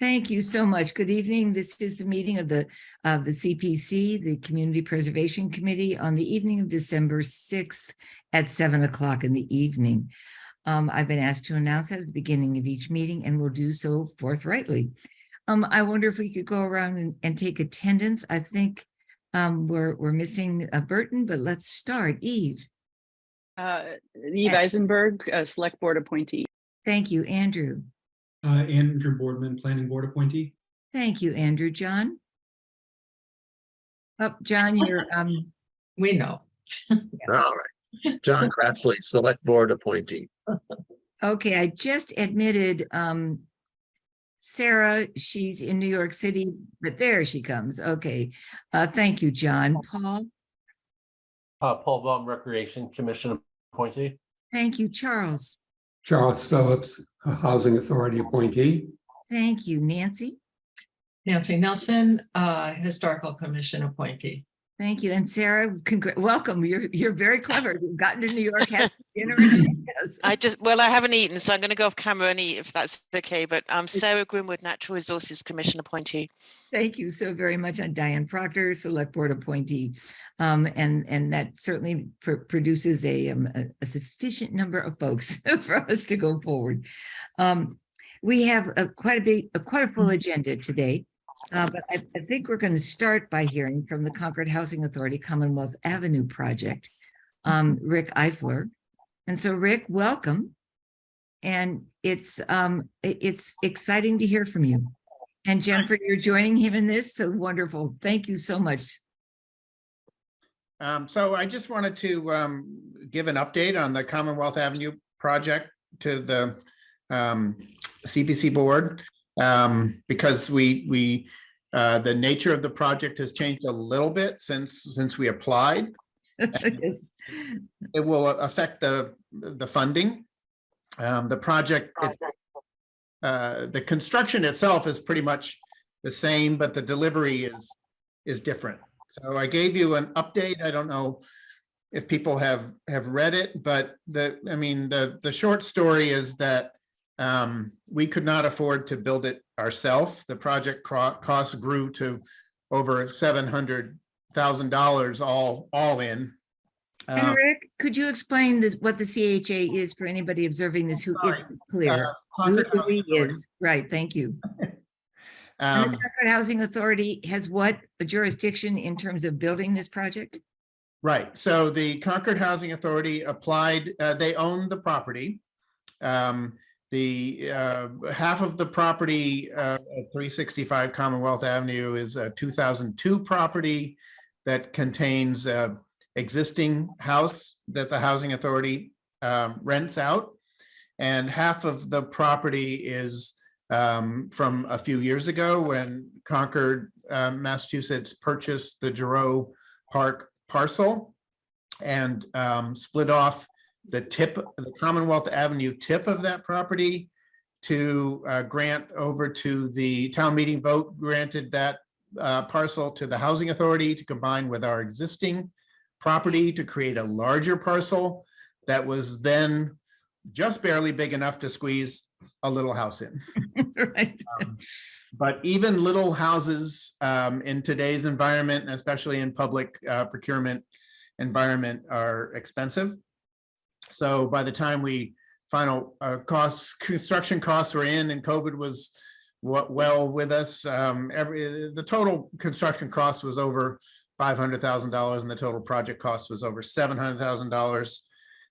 Thank you so much. Good evening. This is the meeting of the CPC, the Community Preservation Committee, on the evening of December 6th at 7 o'clock in the evening. I've been asked to announce that at the beginning of each meeting, and will do so forthrightly. I wonder if we could go around and take attendance. I think we're missing Burton, but let's start. Eve. Eve Eisenberg, Select Board appointee. Thank you. Andrew. Andrew Boardman, Planning Board appointee. Thank you, Andrew. John? Oh, John, you're... We know. All right. John Cratsley, Select Board appointee. Okay, I just admitted Sarah. She's in New York City, but there she comes. Okay. Thank you, John. Paul? Paul Baum, Recreation Commission appointee. Thank you, Charles. Charles Phillips, Housing Authority appointee. Thank you, Nancy. Nancy Nelson, Historical Commission appointee. Thank you. And Sarah, welcome. You're very clever. You've gotten to New York, had dinner. And yes. I haven't eaten, so I'm going to go off camera and eat if that's okay. But I'm Sarah Grimwood, Natural Resources Commission appointee. Thank you so very much. I'm Diane Proctor, Select Board appointee. And that certainly produces a sufficient number of folks for us to go forward. We have quite a full agenda today. But I think we're going to start by hearing from the Concord Housing Authority Commonwealth Avenue project, Rick Eifler. And so, Rick, welcome. And it's exciting to hear from you. And Jennifer, you're joining him in this, so wonderful. Thank you so much. So I just wanted to give an update on the Commonwealth Avenue project to the CPC board. Because the nature of the project has changed a little bit since we applied. Yes. It will affect the funding. The project, the construction itself is pretty much the same, but the delivery is different. So I gave you an update. I don't know if people have read it, but the short story is that we could not afford to build it ourselves. The project cost grew to over $700,000 all in. And Rick, could you explain what the CHA is for anybody observing this who isn't clear? Who he is? Right, thank you. And the Concord Housing Authority has what jurisdiction in terms of building this project? Right, so the Concord Housing Authority applied, they own the property. The half of the property at 365 Commonwealth Avenue is a 2002 property that contains existing house that the Housing Authority rents out. And half of the property is from a few years ago when Concord, Massachusetts purchased the Giroux Park parcel and split off the Commonwealth Avenue tip of that property to grant over to the town meeting vote, granted that parcel to the Housing Authority to combine with our existing property to create a larger parcel that was then just barely big enough to squeeze a little house in. Right. But even little houses in today's environment, especially in public procurement environment, are expensive. So by the time final construction costs were in and COVID was well with us, the total construction cost was over $500,000 and the total project cost was over $700,000.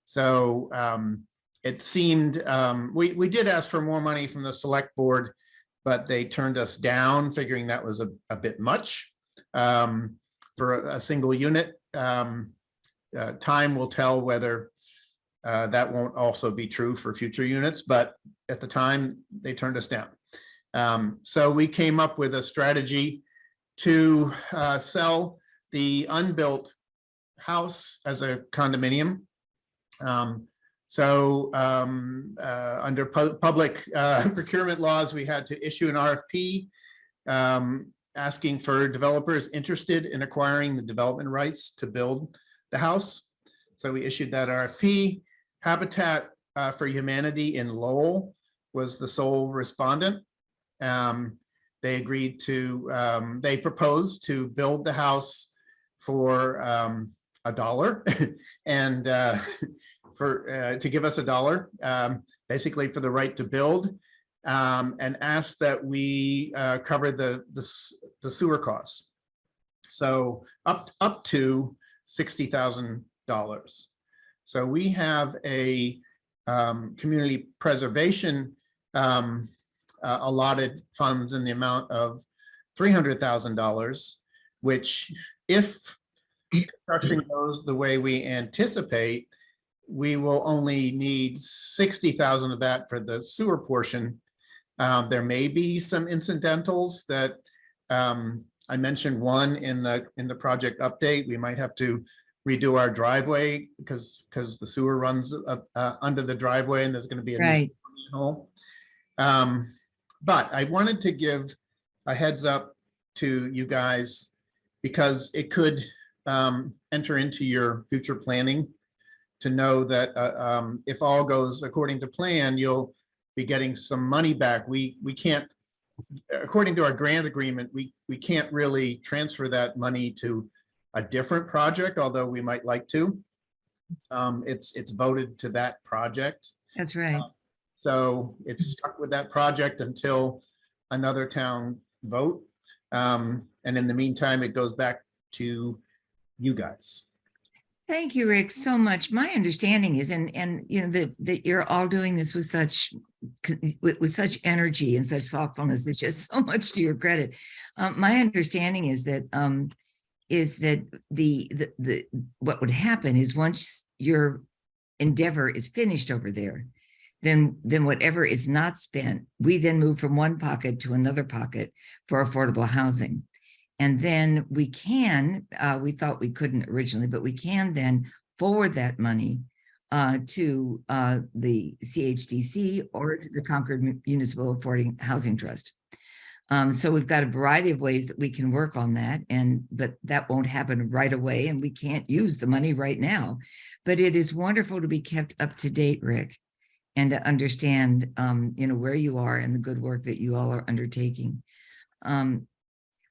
So it seemed, we did ask for more money from the select board, but they turned us down, figuring that was a bit much for a single unit. Time will tell whether that won't also be true for future units, but at the time they turned us down. So we came up with a strategy to sell the unbuilt house as a condominium. Under public procurement laws, we had to issue an RFP asking for developers interested in acquiring the development rights to build the house. So we issued that RFP. Habitat for Humanity in Lowell was the sole respondent. they agreed to, they proposed to build the house for $1 and to give us $1, basically for the right to build, and asked that we cover the sewer costs. So up to $60,000. So we have a community preservation allotted funds in the amount of $300,000, which, if construction goes the way we anticipate, we will only need 60,000 of that for the sewer portion. There may be some incidentals that I mentioned one in the project update. We might have to redo our driveway because the sewer runs under the driveway, and there's going to be a Right. new hole. But I wanted to give a heads up to you guys because it could enter into your future planning to know that if all goes according to plan, you'll be getting some money back. We can't, according to our grant agreement, we can't really transfer that money to a different project, although we might like to. It's voted to that project. That's right. So it's stuck with that project until another town vote. And in the meantime, it goes back to you guys. Thank you, Rick, so much. My understanding is, and you know, that you're all doing this with such energy and such thoughtfulness. It's just so much to your credit. My understanding is that the what would happen is once your endeavor is finished over there, then whatever is not spent, we then move from one pocket to another pocket for affordable housing. And then we can, we thought we couldn't originally, but we can then forward that money to the CHDC or to the Concord Municipal Affordable Housing Trust. So we've got a variety of ways that we can work on that, but that won't happen right away, and we can't use the money right now. But it is wonderful to be kept up to date, Rick, and to understand, you know, where you are and the good work that you all are undertaking.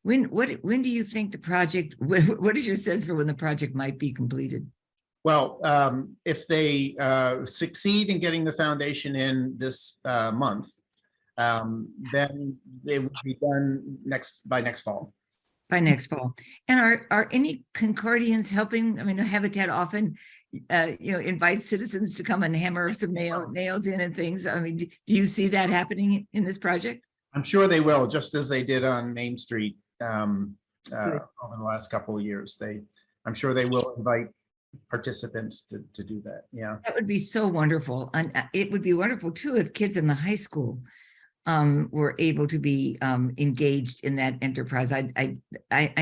When do you think the project, what is your sense for when the project might be completed? Well, if they succeed in getting the foundation in this month, then it will be done by next fall. By next fall. And are any Concordians helping? I mean, Habitat often, you know, invites citizens to come and hammer some nails in and things. I mean, do you see that happening in this project? I'm sure they will, just as they did on Main Street over the last couple of years. I'm sure they will invite participants to do that. Yeah, that would be so wonderful. And it would be wonderful too if kids in the high school were able to be engaged in that enterprise. I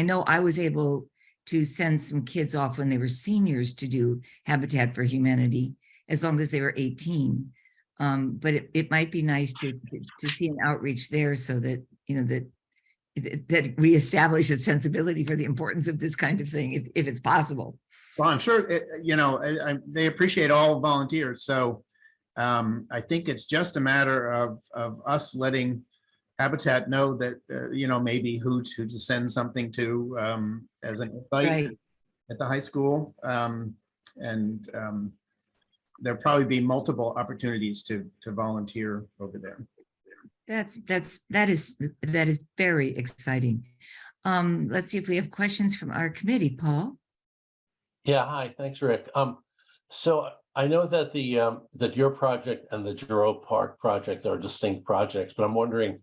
know I was able to send some kids off when they were seniors to do Habitat for Humanity, as long as they were 18. But it might be nice to see an outreach there, so that, you know, that we establish a sensibility for the importance of this kind of thing, if it's possible. well, I'm sure, you know, they appreciate all volunteers. So I think it's just a matter of us letting Habitat know that, you know, maybe who to send something to as an invite at the high school. And there'll probably be multiple opportunities to volunteer over there. That is very exciting. Let's see if we have questions from our committee. Paul? Yeah, hi, thanks, Rick. So I know that that your project and the Giroux Park project are distinct projects, but I'm wondering,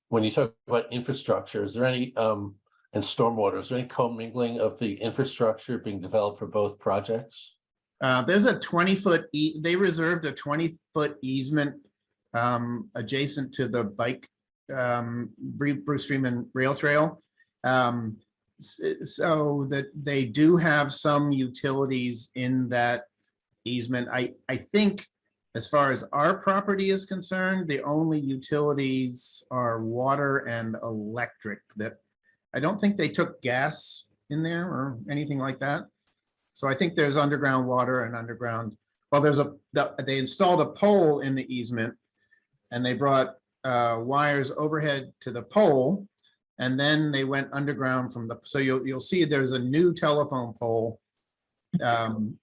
when you talk about infrastructure, is there any and stormwater, is there any commingling of the infrastructure being developed for both projects? There's a 20-foot, they reserved a 20-foot easement adjacent to the bike Bruce Freeman Rail Trail. So that they do have some utilities in that easement. I think as far as our property is concerned, the only utilities are water and electric. That I don't think they took gas in there or anything like that. So I think there's underground water and underground, well, they installed a pole in the easement, and they brought wires overhead to the pole, And then they went underground from the, so you'll see there's a new telephone pole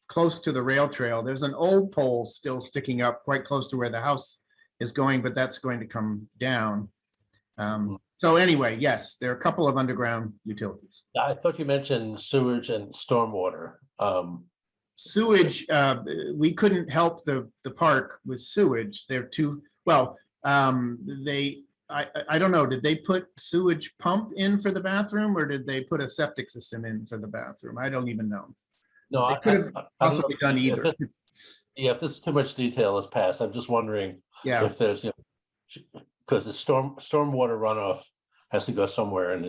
close to the rail trail. There's an old pole still sticking up quite close to where the house is going, but that's going to come down. So anyway, yes, there are a couple of underground utilities. I thought you mentioned sewage and stormwater. Sewage, we couldn't help the park with sewage. They're too, well, I don't know, did they put sewage pump in for the bathroom or did they put a septic system in for the bathroom? I don't even know. No, They could have I don't know possibly done either. Yeah, if this is too much detail is passed, I'm just wondering Yeah, if there's, because the stormwater runoff has to go somewhere, and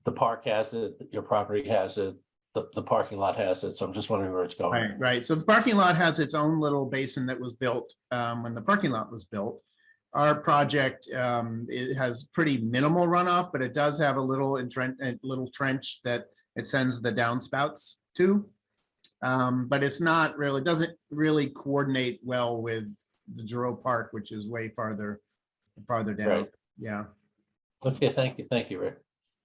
the park has it, your property has it, the parking lot has it, so I'm just wondering where it's going. right. So the parking lot has its own little basin that was built when the parking lot was built. Our project, it has pretty minimal runoff, but it does have a little trench that it sends the downspouts to. But it's not really, doesn't really coordinate well with the Giroux Park, which is way farther down. Right. Yeah. Okay, thank you, Rick.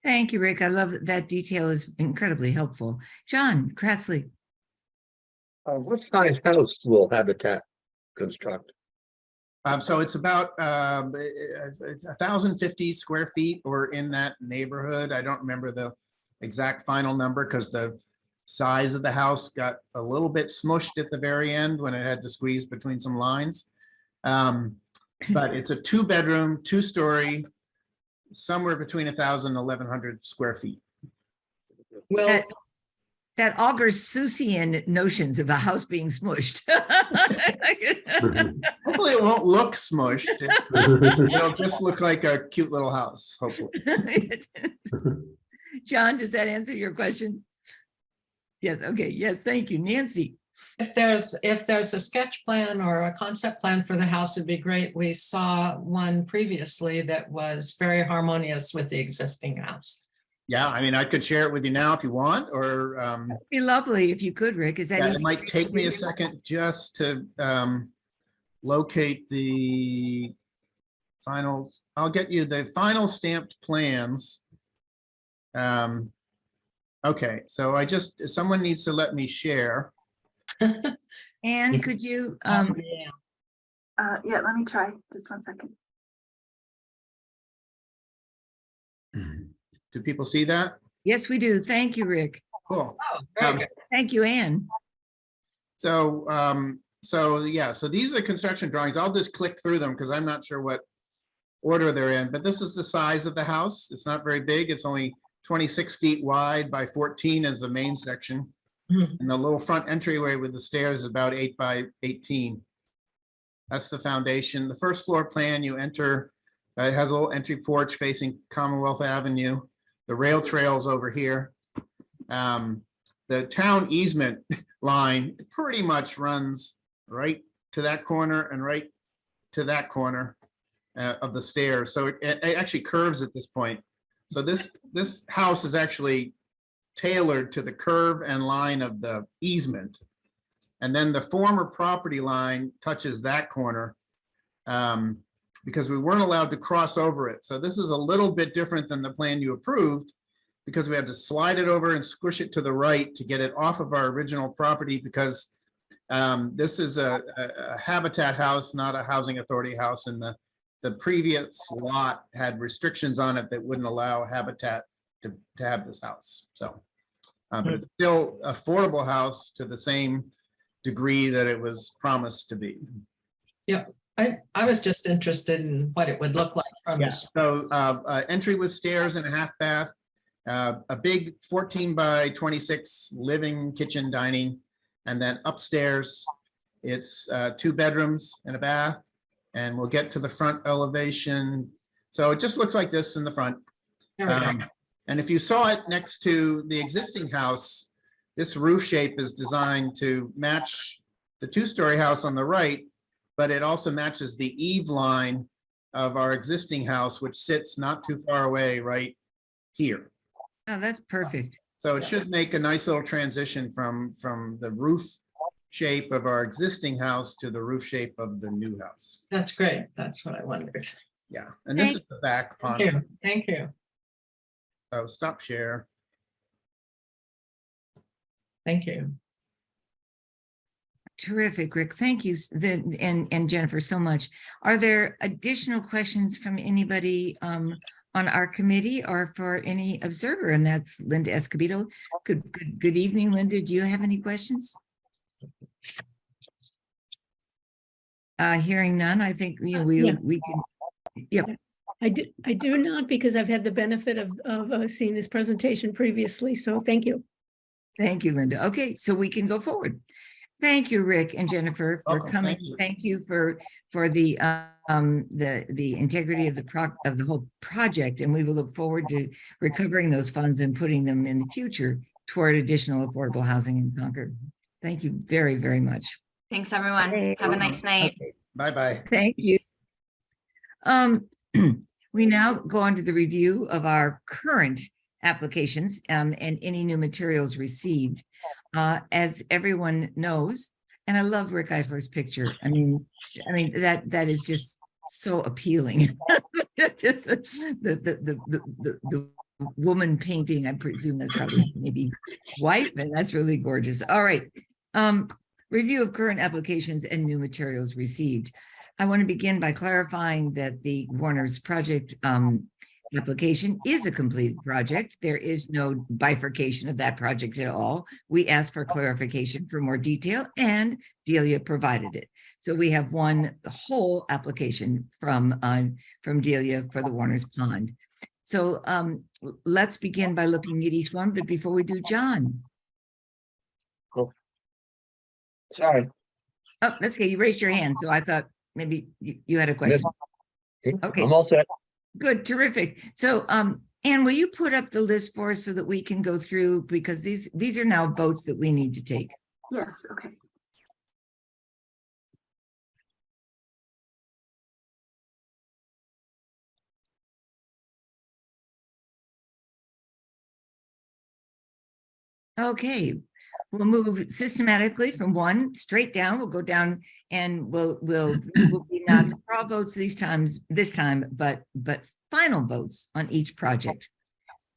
Thank you, Rick. I love that detail is incredibly helpful. John Kratzley. What size house will Habitat construct? So it's about 1,050 square feet or in that neighborhood. I don't remember the exact final number because the size of the house got a little bit smushed at the very end when it had to squeeze between some lines. But it's a 2-bedroom, 2-story, somewhere between 1,000 and 1,100 square feet. Well, That augurs Seussian notions of a house being smushed. Hopefully it won't look smushed. It'll just look like a cute little house, hopefully. John, does that answer your question? Yes, okay, yes, thank you. Nancy. if there's a sketch plan or a concept plan for the house, it'd be great. We saw one previously that was very harmonious with the existing house. Yeah, I mean, I could share it with you now if you want, or It'd be lovely if you could, Rick. Is that yeah, easy? it might take me a second just to locate the final, I'll get you the final stamped plans. Okay, so someone needs to let me share. And could you, Yeah. Yeah, let me try. Just one second. Do people see that? yes, we do. Thank you, Rick. Cool. Oh, very Um, good. Thank you, Anne. So, so these are construction drawings. I'll just click through them because I'm not sure what order they're in, but this is the size of the house. It's not very big. It's only 26 feet wide by 14 as the main section. Mhm. And the little front entryway with the stairs is about 8 by 18. That's the foundation. The first floor plan you enter, it has a little entry porch facing Commonwealth Avenue. The rail trail's over here. The town easement line pretty much runs right to that corner and right to that corner of the stairs. So it actually curves at this point. So this house is actually tailored to the curve and line of the easement. And then the former property line touches that corner because we weren't allowed to cross over it. So this is a little bit different than the plan you approved because we had to slide it over and squish it to the right to get it off of our original property because this is a Habitat house, not a housing authority house. And the previous lot had restrictions on it that wouldn't allow Habitat to have this house. So, but it's still affordable house to the same degree that it was promised to be. Yeah, I was just interested in what it would look like from Yeah, the so entry with stairs and a half bath, a big 14 by 26 living, kitchen, dining, and then upstairs, it's 2 bedrooms and a bath, and we'll get to the front elevation. So it just looks like this in the front. There we go. And if you saw it next to the existing house, this roof shape is designed to match the 2-story house on the right, but it also matches the eave line of our existing house, which sits not too far away right here. Oh, that's perfect. So it should make a nice little transition from the roof shape of our existing house to the roof shape of the new house. That's great. That's what I wondered. Yeah, and this is the back Thank pond. you. Thank you. Oh, stop share. Thank you. Terrific, Rick. Thank you, and Jennifer, so much. Are there additional questions from anybody on our committee or for any observer? And that's Linda Escobedo. Good evening, Linda. Do you have any questions? Hearing none, I think we can. Yep. I do not, because I've had the benefit of seeing this presentation previously. So thank you. Thank you, Linda. Okay, so we can go forward. Thank you, Rick and Jennifer, for Welcome. coming. Thank you. Thank you for the integrity of the whole project, and we will look forward to recovering those funds and putting them in the future toward additional affordable housing in Concord. Thank you very, very much. Thanks, everyone. Hey. Have a nice night. Okay. Bye-bye. Thank you. We now go on to the review of our current applications and any new materials received. As everyone knows, and I love Rick Eifler's picture. I mean that is just so appealing. Just the woman painting, I presume that's probably maybe wife, and that's really gorgeous. All right. Review of current applications and new materials received. I want to begin by clarifying that the Warner's project application is a completed project. There is no bifurcation of that project at all. We asked for clarification for more detail, and Delia provided it. So we have one whole application from Delia for the Warner's Pond. So let's begin by looking at each one. But before we do, John. Sorry. Oh, that's okay. You raised your hand, so I thought maybe you had a question. Okay. I'm all set. Good, terrific. So, Anne, will you put up the list for us so that we can go through, because these are now votes that we need to take. Yes, okay. Okay, we'll move systematically from one straight down. We'll go down and this will be not straw votes this time, but final votes on each project.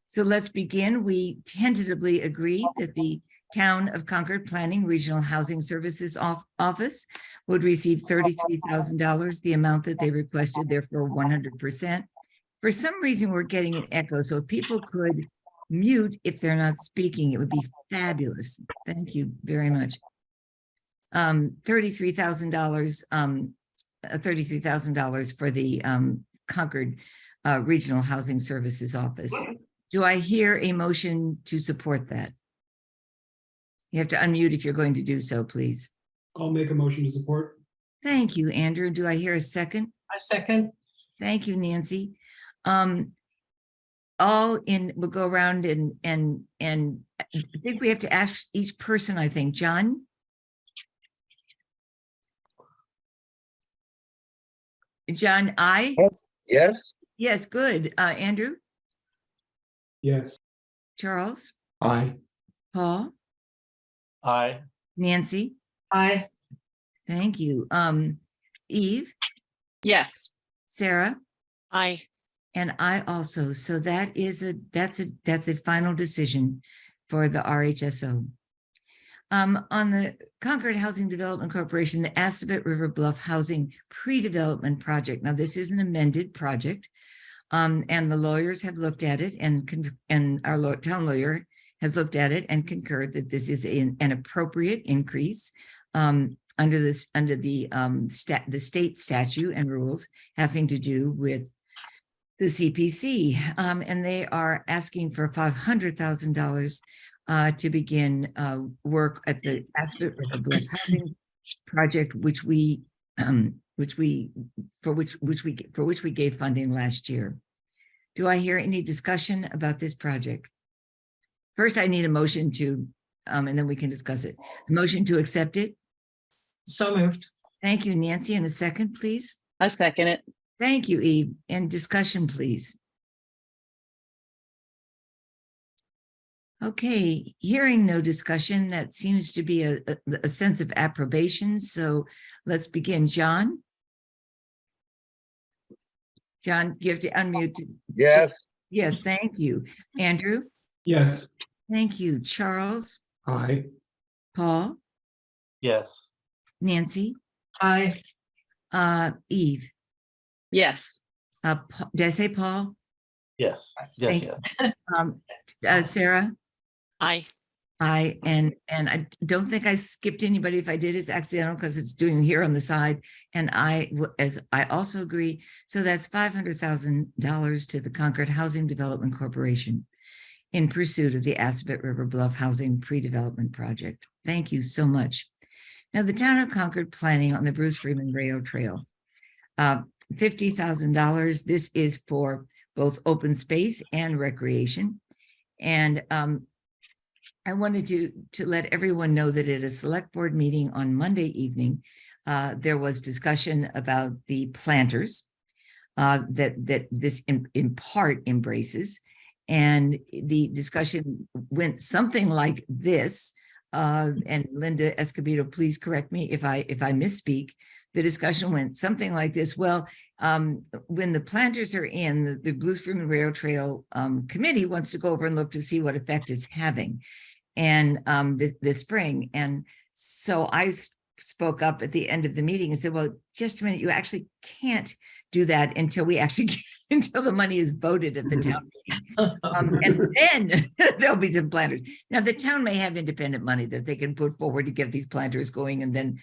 So let's begin. We tentatively agreed that the Town of Concord Planning Regional Housing Services Office would receive $33,000, the amount that they requested, therefore 100%. For some reason, we're getting an echo, so if people could mute if they're not speaking, it would be fabulous. Thank you very much. $33,000 for the Concord Regional Housing Services Office. Do I hear a motion to support that? You have to unmute if you're going to do so, please. I'll make a motion to support. Thank you, Andrew. Do I hear a second? I second. Thank you, Nancy. We'll go around and I think we have to ask each person, I think. John? John, aye? Yes. Yes, good. Andrew? Yes. Charles? Aye. Paul? Aye. Nancy? Aye. Thank you. Eve? Yes. Sarah? Aye. And I also. So that's a final decision for the RHSO. On the Concord Housing Development Corporation, the Assabet River Bluff Housing Pre-Development Project. Now, this is an amended project, and the lawyers have looked at it, and our town lawyer has looked at it and concurred that this is an appropriate increase under the state statute and rules having to do with the CPC, and they are asking for $500,000 to begin work at the Assabet River Bluff Housing Project, which we gave funding last year. Do I hear any discussion about this project? First, I need a motion to, and then we can discuss it. A motion to accept it. So moved. Thank you, Nancy. And a second, please. I second it. Thank you, Eve. And discussion, please. Okay, hearing no discussion, that seems to be a sense of approbation. So let's begin. John? John, you have to unmute. Yes. Yes, thank you. Andrew, Yes. thank you. Charles, Aye. Paul, Yes. Nancy, I, Eve. Yes. Did I say Paul? Yes. Thank Yes. you. Yes. Sarah? Aye. And I don't think I skipped anybody. If I did, it's accidental because it's doing here on the side. And I also agree. So that's $500,000 to the Concord Housing Development Corporation in pursuit of the Assabet River Bluff Housing Pre-Development Project. Thank you so much. Now, the town of Concord planning on the Bruce Freeman Rail Trail. $50,000. This is for both open space and recreation. And I wanted to let everyone know that at a select board meeting on Monday evening, there was discussion about the planters that this in part embraces. And the discussion went something like this. And Linda Escobedo, please correct me if I misspeak. The discussion went something like this. Well, when the planters are in, the Bruce Freeman Rail Trail committee wants to go over and look to see what effect it's having. And this spring. And so I spoke up at the end of the meeting and said, well, just a minute, you actually can't do that until we actually until the money is voted at the town meeting. And then there'll be some planters. Now the town may have independent money that they can put forward to get these planters going and then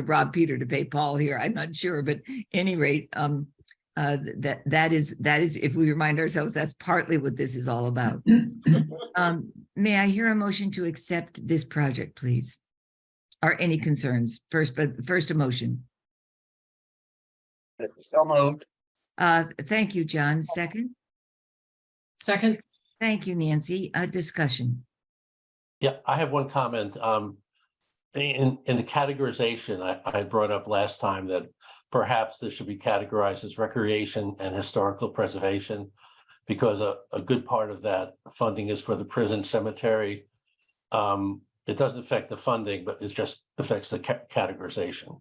rob Peter to pay Paul here. I'm not sure, but at any rate, that is if we remind ourselves, that's partly what this is all about. May I hear a motion to accept this project, please? Or any concerns? First a motion. So moved. Thank you, John. Second. second, Thank you, Nancy. Discussion. Yeah, I have one comment. In the categorization, I brought up last time that perhaps this should be categorized as recreation and historical preservation, because a good part of that funding is for the prison cemetery. It doesn't affect the funding, but it just affects the categorization.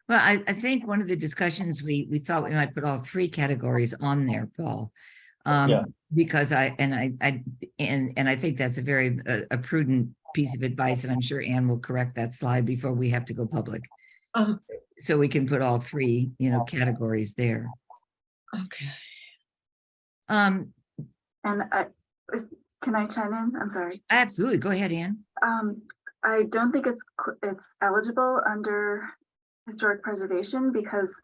Well, I think one of the discussions we thought we might put all three categories on there, Paul. Yeah. Because I think that's a very a prudent piece of advice, and I'm sure Anne will correct that slide before we have to go public. So we can put all three, categories there. okay. And can I chime in? I'm sorry. Absolutely. Go ahead, Anne. I don't think it's eligible under historic preservation because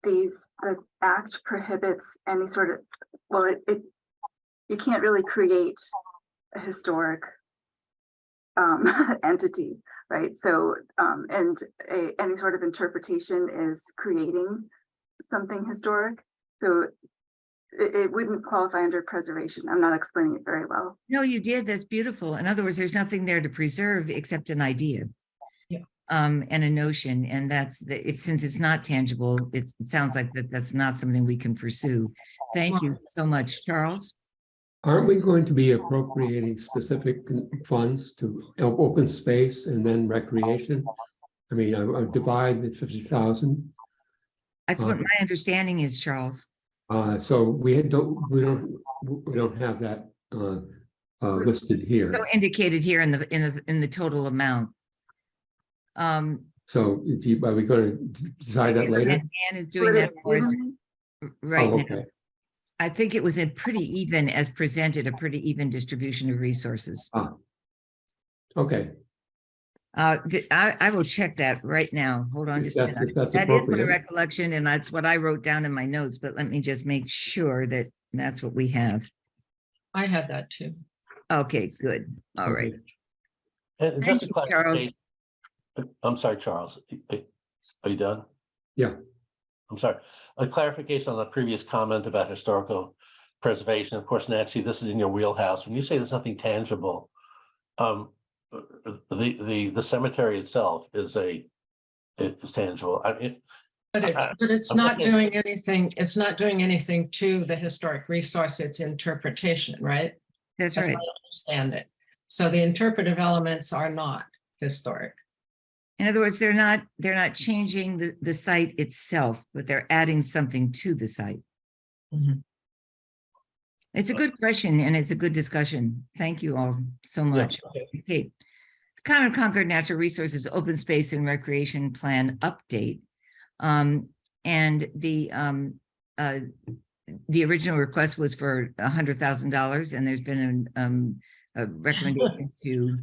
the act prohibits any sort of, well, you can't really create a historic entity, right? So any sort of interpretation is creating something historic. So it wouldn't qualify under preservation. I'm not explaining it very well. No, you did. That's beautiful. In other words, there's nothing there to preserve except an idea. Yeah. And a notion. And that's since it's not tangible, it sounds like that's not something we can pursue. Thank you so much, Charles. Aren't we going to be appropriating specific funds to open space and then recreation? I mean, I divide the 50,000. That's what my understanding is, Charles. So we don't have that listed here. So indicated here in the total amount. So are we going to decide that later? Anne is doing that for us right now. Okay. I think it was a pretty even as presented, a pretty even distribution of resources. Okay. I will check that right now. Hold on just a minute. That's That is my appropriate. recollection, and that's what I wrote down in my notes, but let me just make sure that that's what we have. I had that too. Okay, good. All right. And Thank just a you, Charles. clarification. I'm sorry, Charles. Are you done? Yeah. I'm sorry. A clarification on the previous comment about historical preservation. Of course, Nancy, this is in your wheelhouse. When you say there's nothing tangible, the cemetery itself is tangible. But it's I'm not looking- doing anything, it's not doing anything to the historic resource, it's interpretation, right? That's That's right. how I understand it. So the interpretive elements are not historic. In other words, they're not changing the site itself, but they're adding something to the site. Mhm. It's a good question and it's a good discussion. Thank you all so much. Okay. Concord Natural Resources Open Space and Recreation Plan update. And the original request was for $100,000, and there's been a recommendation to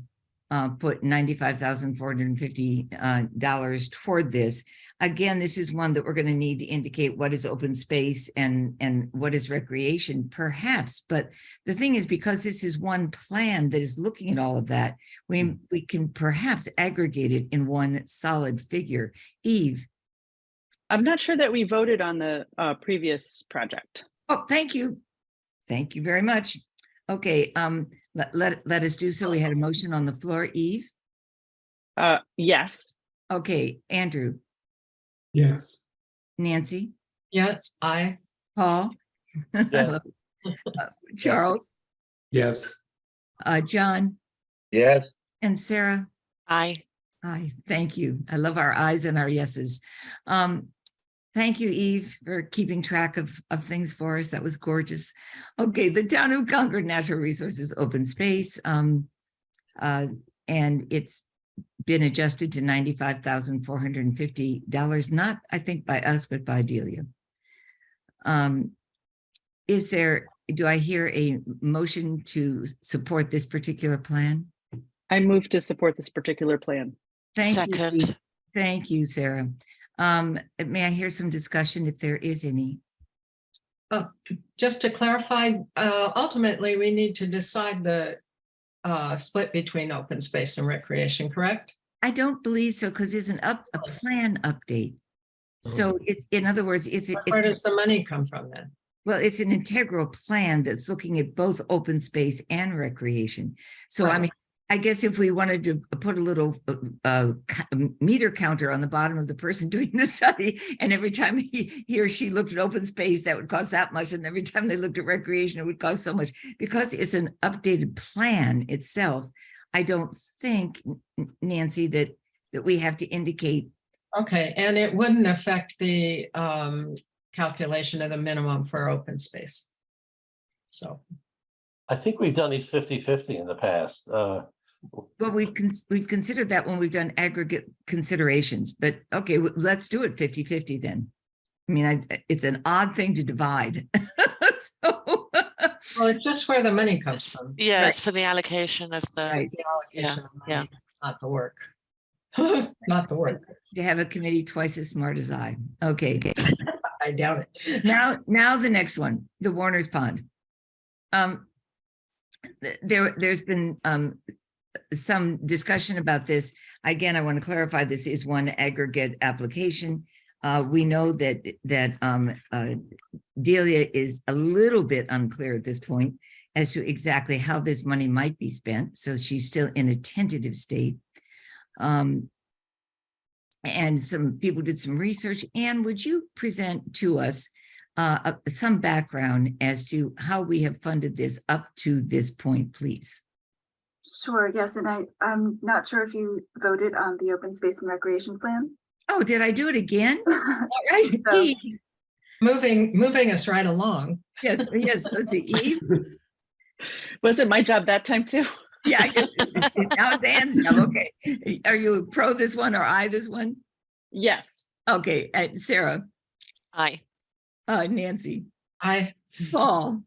put $95,450 toward this. Again, this is one that we're going to need to indicate what is open space and what is recreation, perhaps. But the thing is, because this is one plan that is looking at all of that, we can perhaps aggregate it in one solid figure. Eve. I'm not sure that we voted on the previous project. Oh, thank you. Thank you very much. Okay, let us do so. We had a motion on the floor. Eve? Yes. Okay, Andrew? Yes. Nancy? Yes, I. Paul? Yeah. Charles? Yes. John? Yes. And Sarah? Aye. Aye, thank you. I love our ayes and our yeses. Thank you, Eve, for keeping track of things for us. That was gorgeous. Okay, the Town of Concord Natural Resources Open Space. And it's been adjusted to $95,450, not, I think, by us, but by Delia. Do I hear a motion to support this particular plan? I move to support this particular plan. Thank you. Second. Eve. Thank you, Sarah. May I hear some discussion if there is any? Just to clarify, ultimately, we need to decide the split between open space and recreation, correct? I don't believe so, because it's a plan update. So it's, in other words, Where does the money come from then? well, it's an integral plan that's looking at both open space and recreation. So I Right. mean, I guess if we wanted to put a little meter counter on the bottom of the person doing the study, and every time he or she looked at open space, that would cost that much. And every time they looked at recreation, it would cost so much. Because it's an updated plan itself, I don't think, Nancy, that we have to indicate. Okay, and it wouldn't affect the calculation of the minimum for open space. So, I think we've done these 50-50 in the past. Well, we've considered that when we've done aggregate considerations, but okay, let's do it 50-50 then. I mean, it's an odd thing to divide. So, well, it's just where the money comes from. Yeah, Right. it's for the allocation of the. Right. The allocation of Yeah, money, not the work. Not the work. to have a committee twice as smart as I. Okay. I doubt it. Now the next one, the Warner's Pond. There's been some discussion about this. Again, I want to clarify, this is one aggregate application. We know that Delia is a little bit unclear at this point as to exactly how this money might be spent. So she's still in a tentative state. And some people did some research. Anne, would you present to us some background as to how we have funded this up to this point, please? Sure, yes, and I'm not sure if you voted on the open space and recreation plan. Oh, did I do it again? All right. So- Eve. Moving us right along. Yes, let's see, Eve. Was it my job that time too? Yeah, I guess now it's Anne's job. Okay. Are you pro this one or I this one? Yes. Okay, Sarah, aye. Nancy, Paul,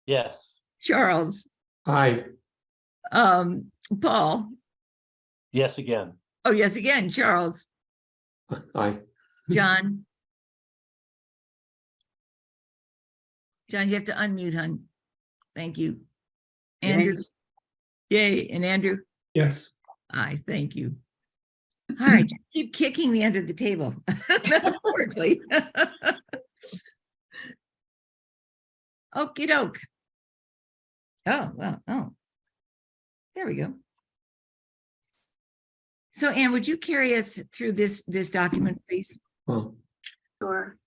Yes. Charles, Aye. Paul. Yes, again. Oh, yes, again, Charles, Aye. John. John, you have to unmute, hon. Thank you. Andrew. Yay, and Andrew. Yes. Aye, thank you. All right, just keep kicking me under the table, metaphorically. Okey doke. Oh, well, oh. There we go. So Anne, would you carry us through this document, please? Well, Sure.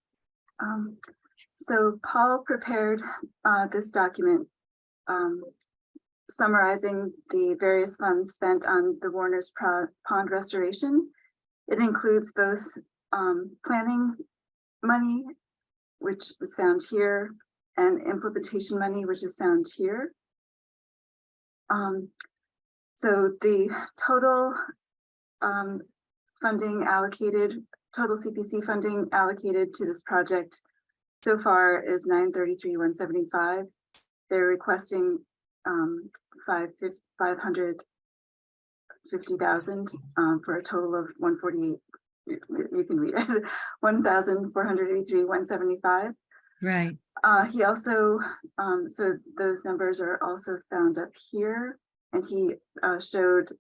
So Paul prepared this document summarizing the various funds spent on the Warner's Pond restoration. It includes both planning money, which was found here, and implementation money, which is found here. So the total funding allocated, total CPC funding allocated to this project so far is $933,175. They're requesting 550,000 for a total of 148. You can read it, 1,483,175. Right. He also, so those numbers are also found up here, and he showed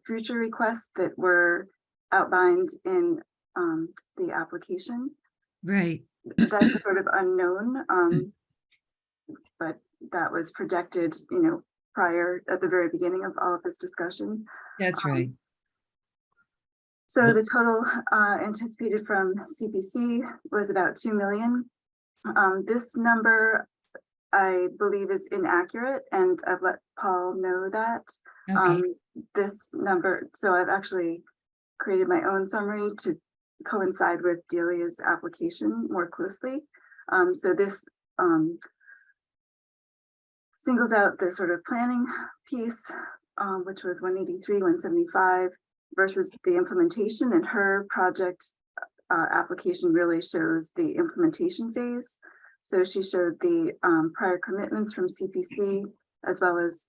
future requests that were outlined in the application. Right. That's sort of unknown, but that was projected, you know, prior at the very beginning of all of this discussion. That's right. So the total anticipated from CPC was about 2 million. This number, I believe, is inaccurate, and I've let Paul know that. Okay. This number, so I've actually created my own summary to coincide with Delia's application more closely. So this singles out the sort of planning piece, which was 183,175 versus the implementation, and her project application really shows the implementation phase. So she showed the prior commitments from CPC as well as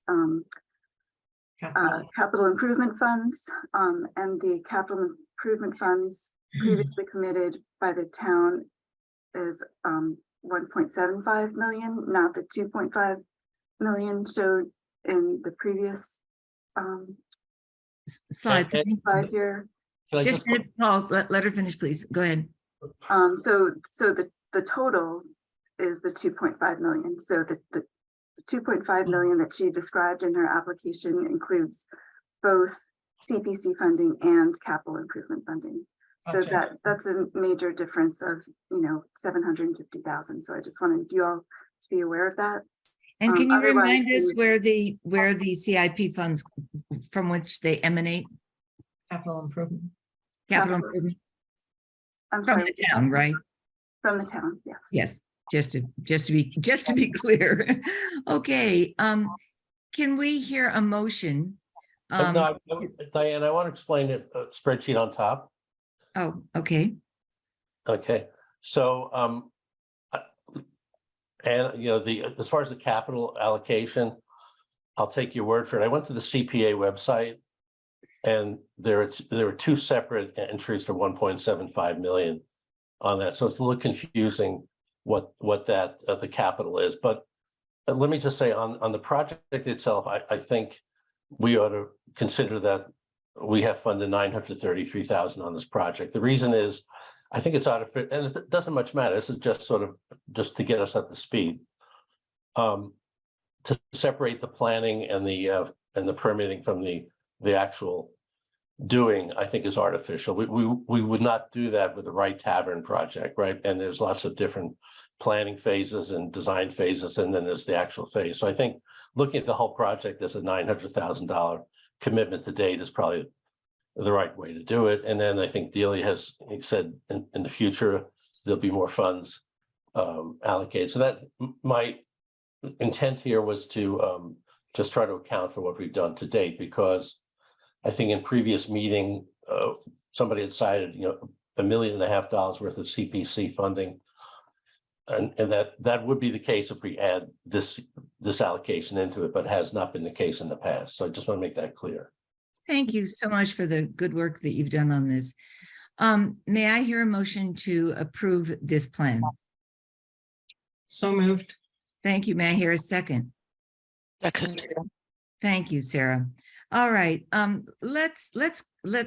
capital improvement funds, and the capital improvement funds previously committed by the town is 1.75 million, not the 2.5 million showed in the previous Slide. slide here. Can I Just a minute, Paul, let her finish, please. Go ahead. So the total is the 2.5 million. So the 2.5 million that she described in her application includes both CPC funding and capital improvement funding. So Okay. that's a major difference of, you know, 750,000. So I just wanted you all to be aware of that. And can you Otherwise, remind us the- where the CIP funds from which they emanate? Capital improvement. Capital Capital. improvement I'm from sorry, the town, right? from the town, yes. Yes, just to be clear. Okay, can we hear a motion? No, Diane, I want to explain it, spreadsheet on top. Oh, okay, Okay, so, and you know, as far as the capital allocation, I'll take your word for it. I went to the CPA website, and there were two separate entries for 1.75 million on that. So it's a little confusing what that the capital is. But let me just say on the project itself, I think we ought to consider that we have funded 933,000 on this project. The reason is, I think it's artificial, and it doesn't much matter. This is just sort of just to get us up to speed. To separate the planning and the permitting from the actual doing, I think is artificial. We would not do that with the Wright Tavern project, right? And there's lots of different planning phases and design phases, and then there's the actual phase. So I think looking at the whole project as a $900,000 commitment to date is probably the right way to do it. And then I think Delia has said in the future, there'll be more funds allocated. So that my intent here was to just try to account for what we've done to date, because I think in previous meeting, somebody had cited, you know, $1.5 million worth of CPC funding. And that would be the case if we add this allocation into it, but has not been the case in the past. So I just want to make that clear. thank you so much for the good work that you've done on this. May I hear a motion to approve this plan? So moved. Thank you. May I hear a second? Second. Thank you, Sarah. All right, let's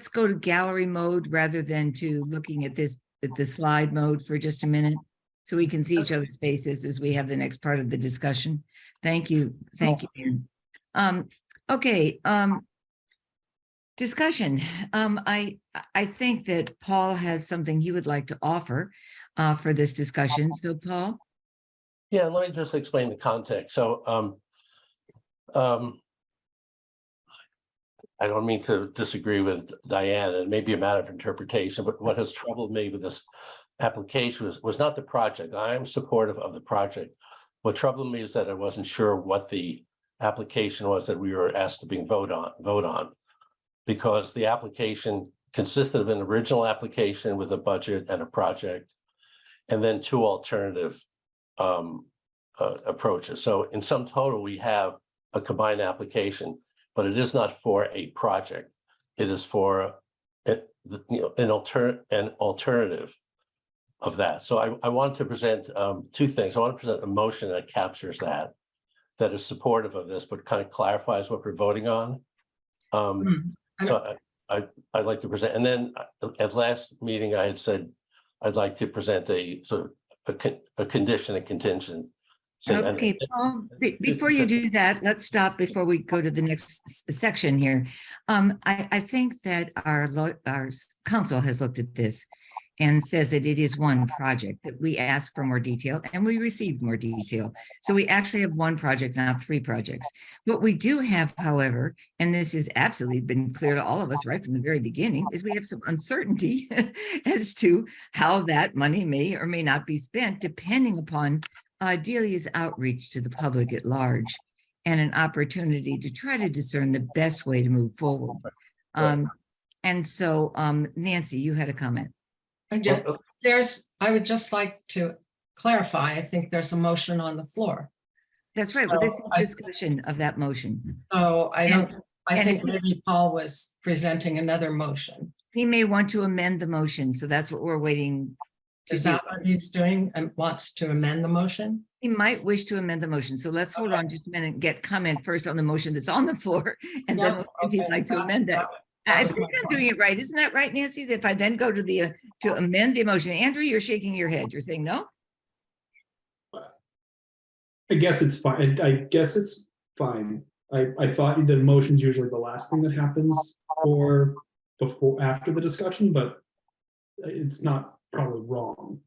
go to gallery mode rather than to looking at the slide mode for just a minute, so we can see each other's faces as we have the next part of the discussion. Thank you, Ian. Okay, discussion. I think that Paul has something he would like to offer for this discussion. So, Paul. Yeah, let me just explain the context. So, I don't mean to disagree with Diane, and it may be a matter of interpretation, but what has troubled me with this application was not the project. I am supportive of the project, What troubled me is that I wasn't sure what the application was that we were asked to vote on. Because the application consisted of an original application with a budget and a project, and then 2 alternative approaches. So in sum total, we have a combined application, but it is not for a project. It is for an alternative of that. So I want to present 2 things. I want to present a motion that captures that is supportive of this, but kind of clarifies what we're voting on. So I'd like to present, and then at last meeting, I had said I'd like to present a sort of a condition, a contingent. Okay, Paul, before you do that, let's stop before we go to the next section here. I think that our council has looked at this and says that it is one project, that we asked for more detail and we received more detail. So we actually have 1 project, not 3 projects. What we do have, however, and this has absolutely been clear to all of us right from the very beginning, is we have some uncertainty as to how that money may or may not be spent, depending upon Delia's outreach to the public at large and an opportunity to try to discern the best way to move forward. And so, Nancy, you had a comment. I would just like to clarify, I think there's a motion on the floor. That's right. Well, this is discussion of that motion. So I think maybe Paul was presenting another motion. He may want to amend the motion, so that's what we're waiting to Is do. that what he's doing and wants to amend the motion? He might wish to amend the motion, so let's hold on just a minute and get comment first on the motion that's on the floor, and then if he'd like to amend that. I think I'm doing it right. Isn't that right, Nancy? That if I then go to the to amend the motion, Andrew, you're shaking your head. You're saying no? I guess it's fine. I guess it's fine. I thought the motion's usually the last thing that happens or after the discussion, but it's not probably wrong.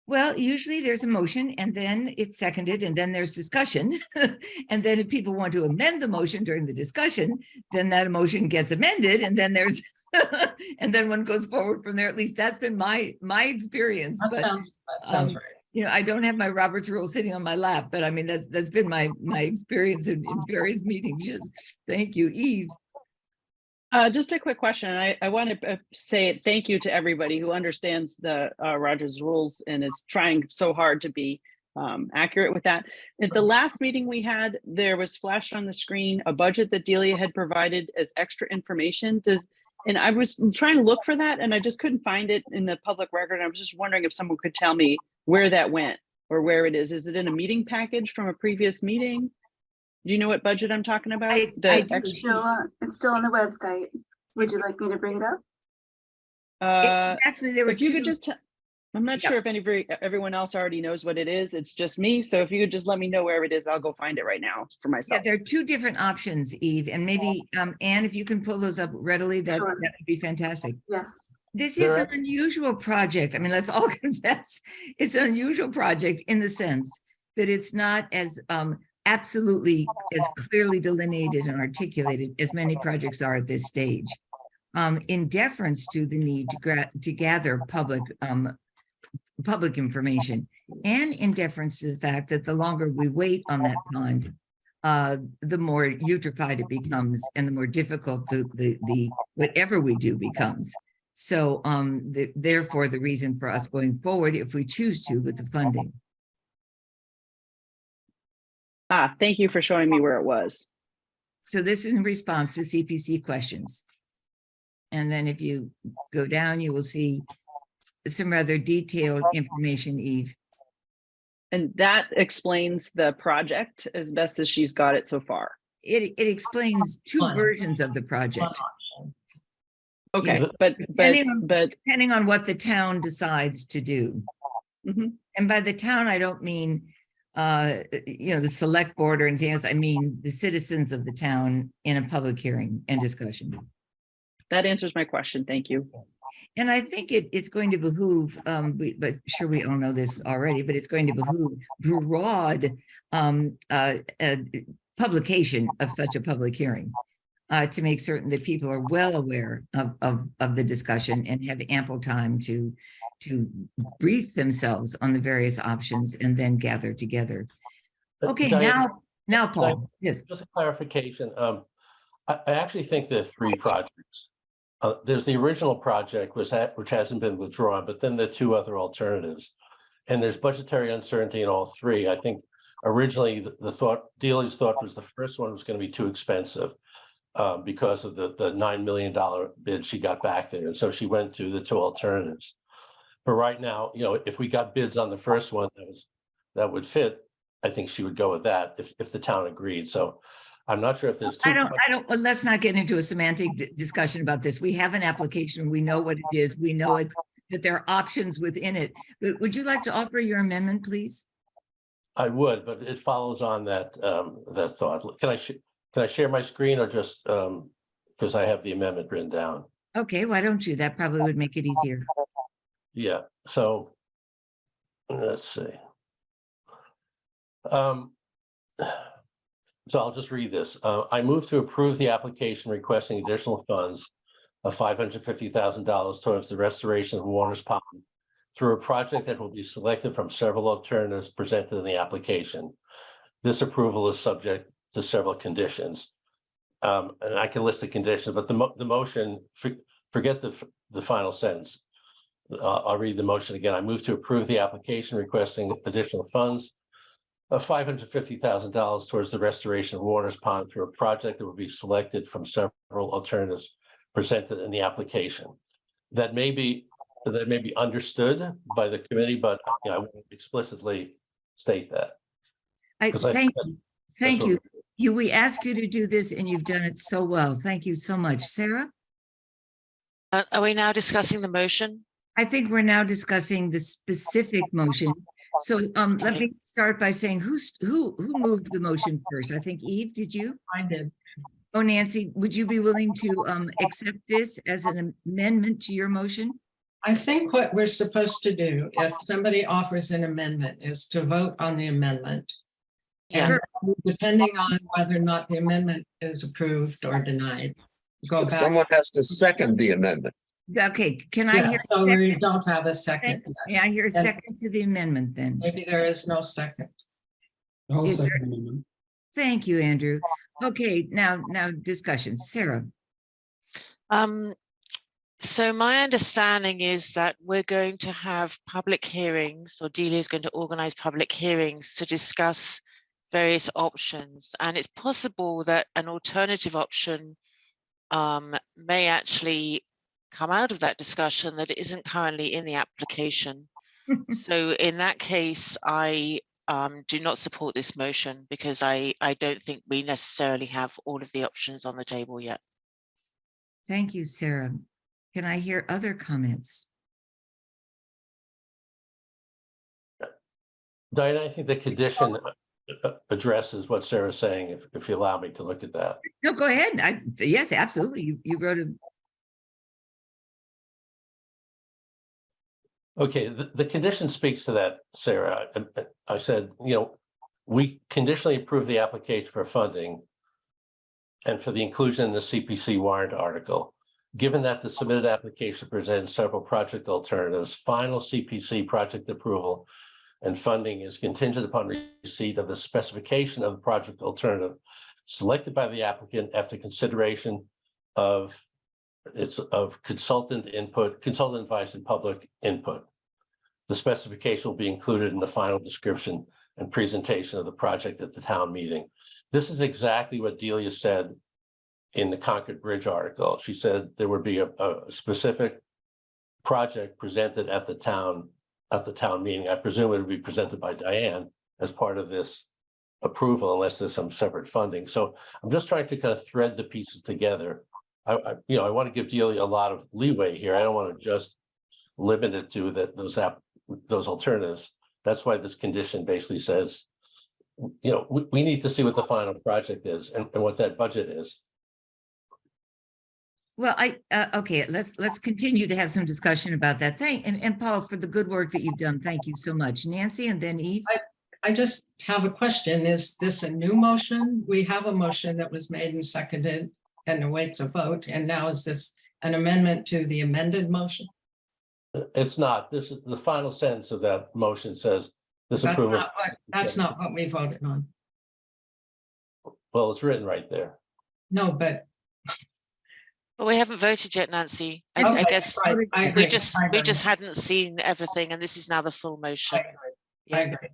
Well, usually there's a motion and then it's seconded and then there's discussion. And then if people want to amend the motion during the discussion, then that motion gets amended and then there's and then one goes forward from there. At least that's been my experience. That sounds right. You know, I don't have my Robert's rule sitting on my lap, but I mean, that's been my experience in various meetings. Just thank you, Eve. Just a quick question. I want to say thank you to everybody who understands the Rogers rules and is trying so hard to be accurate with that. At the last meeting we had, there was flashed on the screen a budget that Delia had provided as extra information. And I was trying to look for that and I just couldn't find it in the public record. I was just wondering if someone could tell me where that went or where it is. Is it in a meeting package from a previous meeting? Do you know what budget I'm talking about? I do. It's still on the website. Would you like me to bring it up? Actually, there were if you two. could just, I'm not sure if everyone else already knows what it is. It's just me. So if you could just let me know where it is, I'll go find it right now for myself. Yeah, there are 2 different options, Eve, and maybe Anne, if you can pull those up readily, that would be fantastic. Yes. This is an unusual project. I mean, let's all confess, it's an unusual project in the sense that it's not as absolutely as clearly delineated and articulated as many projects are at this stage. In deference to the need to gather public information, and in deference to the fact that the longer we wait on that pond, the more eutrophied it becomes, and the more difficult the whatever we do becomes. So, therefore, the reason for us going forward, if we choose to, with the funding. Thank you for showing me where it was. So this is in response to CPC questions. And then if you go down, you will see some rather detailed information, Eve. And that explains the project as best as she's got it so far. It explains 2 versions of the project. Okay, depending on what the town decides to do. Mm-hmm. And by the town, I don't mean the select board or anything else. I mean the citizens of the town in a public hearing and discussion. That answers my question. Thank you. And I think it's going to behoove, but sure we all know this already, but it's going to behoove broad publication of such a public hearing to make certain that people are well aware of the discussion and have ample time to brief themselves on the various options and then gather together. Okay, Diane, now, Paul, yes. just a clarification. I actually think there are three projects. There's the original project which hasn't been withdrawn, but then there are two other alternatives. And there's budgetary uncertainty in all three. I think originally Delia's thought was the first one was going to be too expensive because of the $9 million bid she got back there. And so she went to the two alternatives. But right now, if we got bids on the first one that would fit, I think she would go with that if the town agreed. So I'm not sure if there's two. Well, let's not get into a semantic discussion about this. We have an application. We know what it is. We know that there are options within it. But would you like to offer your amendment, please? I would, but it follows on that thought. Can I share my screen or just because I have the amendment written down? Okay, why don't you? That probably would make it easier. Yeah, so let's see. So I'll just read this. I move to approve the application requesting additional funds of $550,000 towards the restoration of Warner's Pond through a project that will be selected from several alternatives presented in the application. This approval is subject to several conditions. And I can list the conditions, but the motion, forget the final sentence. I'll read the motion again. I move to approve the application requesting additional funds of $550,000 towards the restoration of Warner's Pond through a project that will be selected from several alternatives presented in the application. That may be understood by the committee, but I won't explicitly state that. Thank you. We ask you to do this and you've done it so well. Thank you so much. Sarah? Are we now discussing the motion? I think we're now discussing the specific motion. So let me start by saying who moved the motion first? I think Eve, did you? I did. Oh, Nancy, would you be willing to accept this as an amendment to your motion? I think what we're supposed to do, if somebody offers an amendment, is to vote on the amendment. And depending on whether or not the amendment is approved or denied, go back. Someone has to second the amendment. Okay, can I hear? So we don't have a second. Yeah, I hear a second to the amendment then. Maybe there is no second. I'll Is second there- the amendment. Thank you, Andrew. Okay, now discussion. Sarah? So my understanding is that we're going to have public hearings, or Delia is going to organize public hearings to discuss various options. And it's possible that an alternative option may actually come out of that discussion that isn't currently in the application. So in that case, I do not support this motion because I don't think we necessarily have all of the options on the table yet. Thank you, Sarah. Can I hear other comments? Diana, I think the condition addresses what Sarah's saying, if you allow me to look at that. No, go ahead. Yes, absolutely. You wrote a. Okay, the condition speaks to that, Sarah. I said, we conditionally approve the application for funding and for the inclusion in the CPC warrant article. Given that the submitted application presents several project alternatives, final CPC project approval and funding is contingent upon receipt of the specification of the project alternative selected by the applicant after consideration of consultant advice and public input. The specification will be included in the final description and presentation of the project at the town meeting. This is exactly what Delia said in the Concord Bridge article. She said there would be a specific project presented at the town meeting. I presume it would be presented by Diane as part of this approval, unless there's some separate funding. So I'm just trying to kind of thread the pieces together. I want to give Delia a lot of leeway here. I don't want to just limit it to those alternatives. That's why this condition basically says, we need to see what the final project is and what that budget is. Well, okay, let's continue to have some discussion about that. And Paul, for the good work that you've done. Thank you so much. Nancy and then Eve. I just have a question. Is this a new motion? We have a motion that was made and seconded and awaits a vote. And now is this an amendment to the amended motion? It's not. This is the final sentence of that motion says, This That's approval, not what we voted on. well, it's written right there. No, but. But we haven't voted yet, Nancy. I Okay, guess right, I we agree, just I we agree, just hadn't seen everything, and this is now the full motion. I Yeah. agree.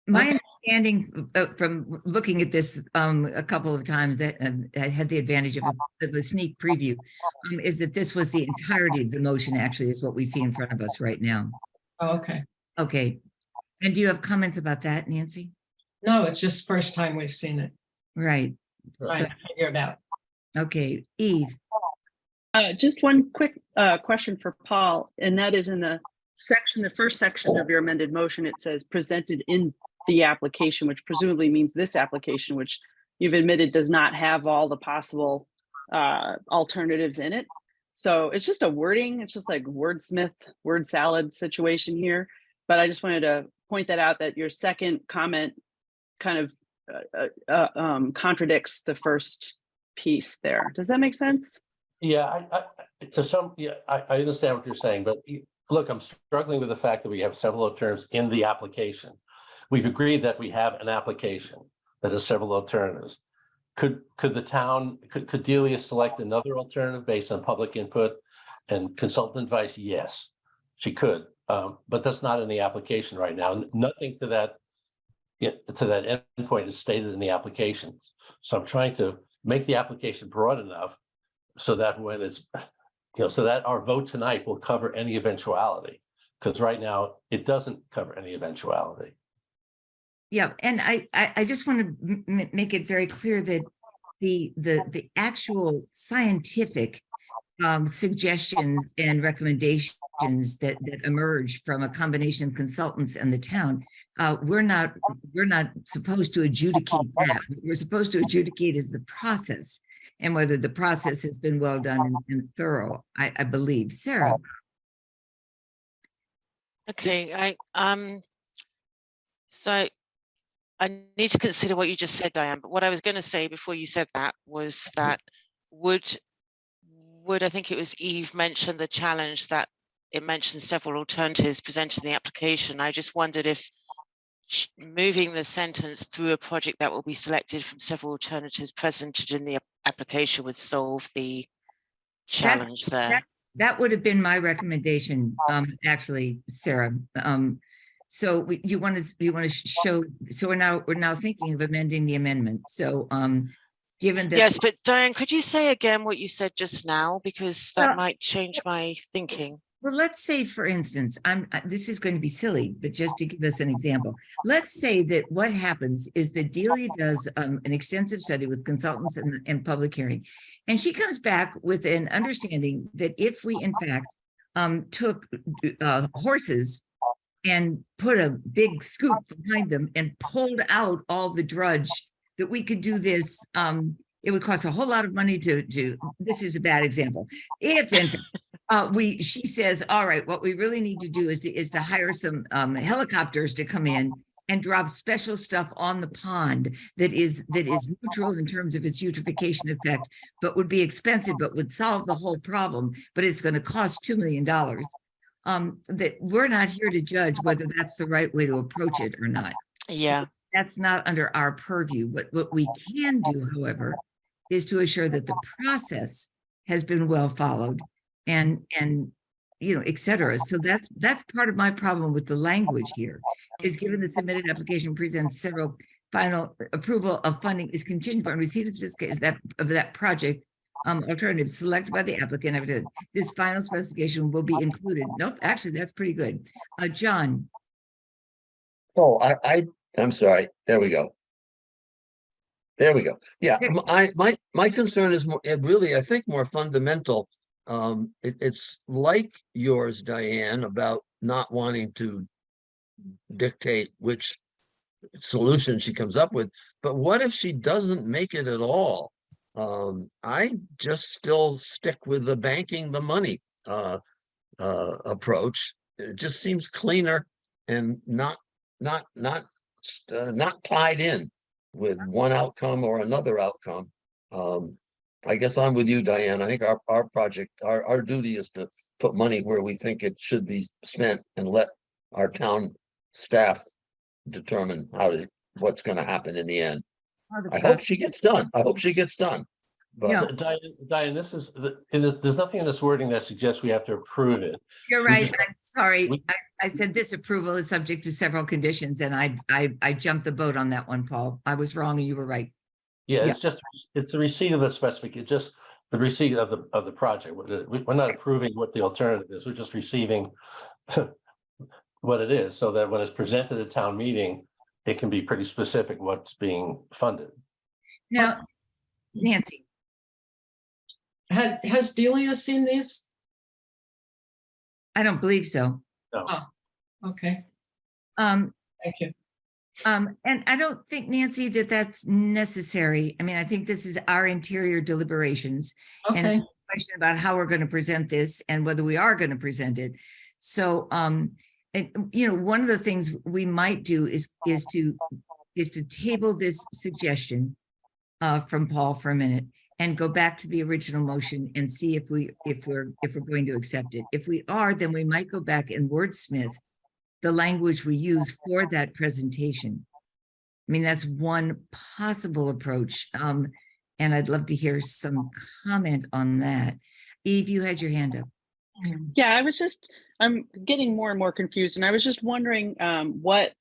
My Okay. understanding from looking at this a couple of times, that I had the advantage of a sneak preview, is that this was the entirety of the motion, actually, is what we see in front of us right now. Oh, okay. Okay. And do you have comments about that, Nancy? No, it's just first time we've seen it. Right. Right, I figured out. Okay, Eve. Just one quick question for Paul, and that is in the first section of your amended motion, it says presented in the application, which presumably means this application, which you've admitted does not have all the possible alternatives in it. So it's just a wording, it's just like wordsmith, word salad situation here. But I just wanted to point that out, that your second comment kind of contradicts the first piece there. Does that make sense? Yeah, I understand what you're saying, but look, I'm struggling with the fact that we have several alternatives in the application. We've agreed that we have an application that has several alternatives. Could the town, could Delia select another alternative based on public input and consultant advice? Yes, she could, but that's not in the application right now. Nothing to that endpoint is stated in the application. So I'm trying to make the application broad enough so that when it's, so that our vote tonight will cover any eventuality. Because right now it doesn't cover any eventuality. Yeah, and I just want to make it very clear that the actual scientific suggestions and recommendations that emerge from a combination of consultants and the town, we're not supposed to adjudicate that. What we're supposed to adjudicate is the process, and whether the process has been well done and thorough. I believe, Sarah. Okay, so I need to consider what you just said, Diane, but what I was going to say before you said that was that would I think it was Eve mentioned the challenge that it mentioned several alternatives presented in the application. I just wondered if moving the sentence through a project that will be selected from several alternatives presented in the application would solve the challenge there. That would have been my recommendation, actually, Sarah. So you want to show, so we're now thinking of amending the amendment. So given that. Yes, but Diane, could you say again what you said just now? Because that might change my thinking. Well, let's say, for instance, this is going to be silly, but just to give us an example, let's say that what happens is that Delia does an extensive study with consultants and public hearing, and she comes back with an understanding that if we, in fact, took horses and put a big scoop behind them and pulled out all the drudge, that we could do this. It would cost a whole lot of money to this is a bad example. If in she says, all right, what we really need to do is to hire some helicopters to come in and drop special stuff on the pond that is neutral in terms of its eutrophication effect, but would be expensive, but would solve the whole problem, but it's going to cost $2 million. That we're not here to judge whether that's the right way to approach it or not. Yeah. That's not under our purview. But what we can do, however, is to assure that the process has been well followed and et cetera. So that's part of my problem with the language here, is given the submitted application presents several final approval of funding is contingent on receipt of that project alternative selected by the applicant. This final specification will be included. Nope, actually, that's pretty good. John. Oh, I'm sorry. There we go. Yeah, my concern is really, I think, more fundamental. It's like yours, Diane, about not wanting to dictate which solution she comes up with. But what if she doesn't make it at all? I just still stick with the banking the money approach. It just seems cleaner and not tied in with one outcome or another outcome. I guess I'm with you, Diane. I think our project, our duty is to put money where we think it should be spent and let our town staff determine what's gonna happen in the end. Oh, the I pro- hope she gets done. I hope she gets done. Yeah. But Diane, there's nothing in this wording that suggests we have to approve it. You're We right. just- I'm sorry. we- I said this approval is subject to several conditions and I jumped the boat on that one, Paul. I was wrong and you were right. Yeah, Yeah. it's the receipt of the specific, it's just the receipt of the project. We're not approving what the alternative is. We're just receiving what it is, so that when it's presented at town meeting, it can be pretty specific what's being funded. Now, Nancy, Has Delia seen these? I don't believe so. No. Okay, Um, thank you. and I don't think, Nancy, that that's necessary. I mean, I think this is our interior deliberations. And Okay, question about how we're going to present this and whether we are going to present it. So, and you know, one of the things we might do is to table this suggestion from Paul for a minute and go back to the original motion and see if we're going to accept it. If we are, then we might go back and wordsmith the language we use for that presentation. I mean, that's one possible approach. And I'd love to hear some comment on that. Eve, you had your hand up. Yeah, I'm getting more and more confused, and I was just wondering what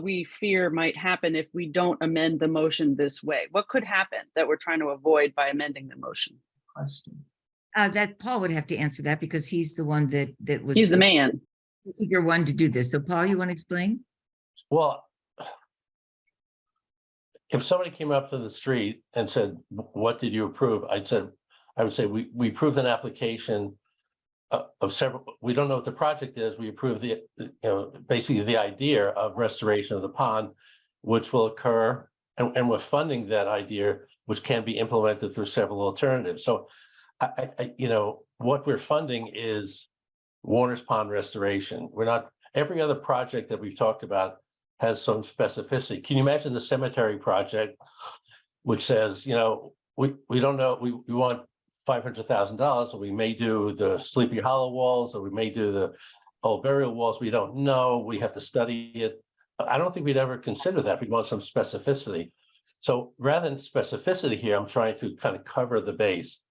we fear might happen if we don't amend the motion this way. What could happen that we're trying to avoid by amending the motion? That Paul would have to answer that because he's the one that was He's the man. eager one to do this. So Paul, you want to explain? Well, if somebody came up to the street and said, "What did you approve?" I would say we approved an application of several. We don't know what the project is. We approve basically the idea of restoration of the pond, which will occur, and we're funding that idea, which can be implemented through several alternatives. So, what we're funding is Warner's Pond restoration. We're not, every other project that we've talked about has some specificity. Can you imagine the cemetery project, which says, we don't know, we want $500,000, or we may do the Sleepy Hollow walls, or we may do the old burial walls. We don't know. We have to study it. I don't think we'd ever consider that. We'd want some specificity. So rather than specificity here, I'm trying to kind of cover the base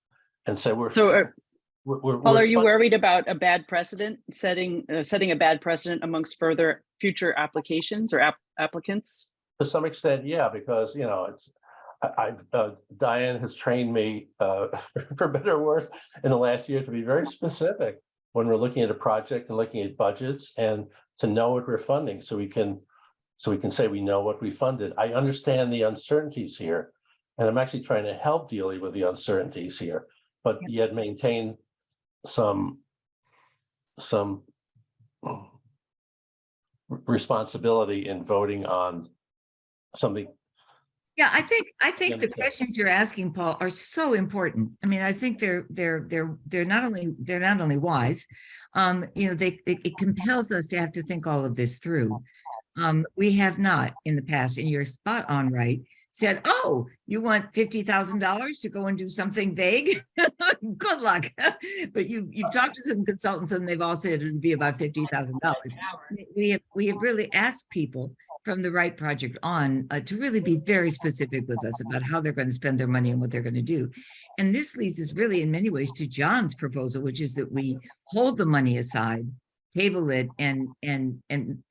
and say Paul, are you worried about a bad precedent, setting a bad precedent amongst further future applications or applicants? To some extent, yeah, because Diane has trained me, for better or worse, in the last year to be very specific when we're looking at a project and looking at budgets, and to know what we're funding, so we can say we know what we funded. I understand the uncertainties here, and I'm actually trying to help Delia with the uncertainties here, but yet maintain some responsibility in voting on something. Yeah, I think the questions you're asking, Paul, are so important. I mean, I think they're not only wise, it compels us to have to think all of this through. We have not in the past, and you're spot on, right, said, "Oh, you want $50,000 to go and do something vague? Good luck." But you've talked to some consultants, and they've all said it'd be about $50,000. We have really asked people from the right project on to really be very specific with us about how they're going to spend their money and what they're going to do. And this leads us really in many ways to John's proposal, which is that we hold the money aside, table it, and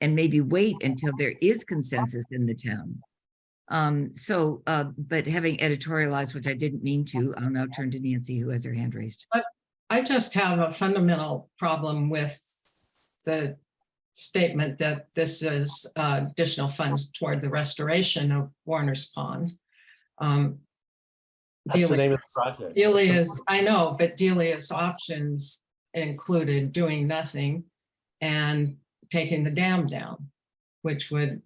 maybe wait until there is consensus in the town. But having editorialized, which I didn't mean to, I'll now turn to Nancy, who has her hand raised. I just have a fundamental problem with the statement that this is additional funds toward the restoration of Warner's Pond. That's the name of the project. Delia's, I know, but Delia's options included doing nothing and taking the dam down, which would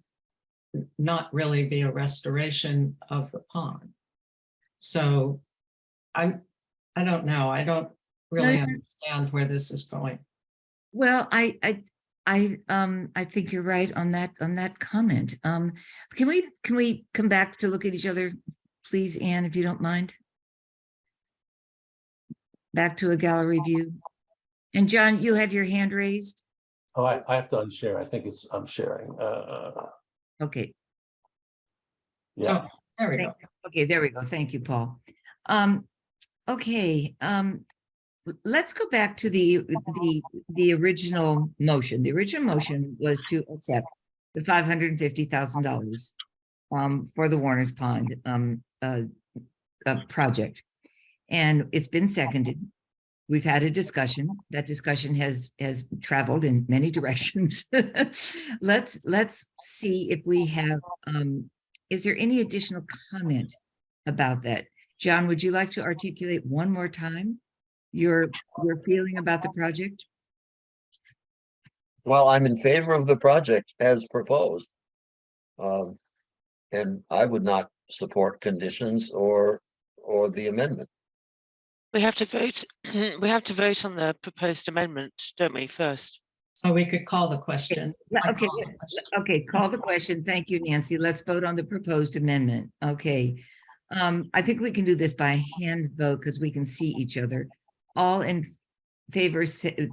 not really be a restoration of the pond. So I don't know. I don't really understand where this is going. Well, I think you're right on that comment. Can we come back to look at each other, please, Anne, if you don't mind? Back to a gallery view. And John, you have your hand raised. Oh, I have to unshare. I think I'm sharing. Okay, Yeah. Oh, there we go. okay, there we go. Thank you, Paul. Okay, let's go back to the original motion. The original motion was to accept the $550,000 for the Warner's Pond project. And it's been seconded. We've had a discussion. That discussion has traveled in many directions. Let's see if we have, is there any additional comment about that? John, would you like to articulate one more time your feeling about the project? Well, I'm in favor of the project as proposed. And I would not support conditions or the amendment. We have to vote. We have to vote on the proposed amendment, don't we, first? So we could call the question. I Okay, call the question. okay, call the question. Thank you, Nancy. Let's vote on the proposed amendment. Okay. I think we can do this by hand vote because we can see each other. All in favor,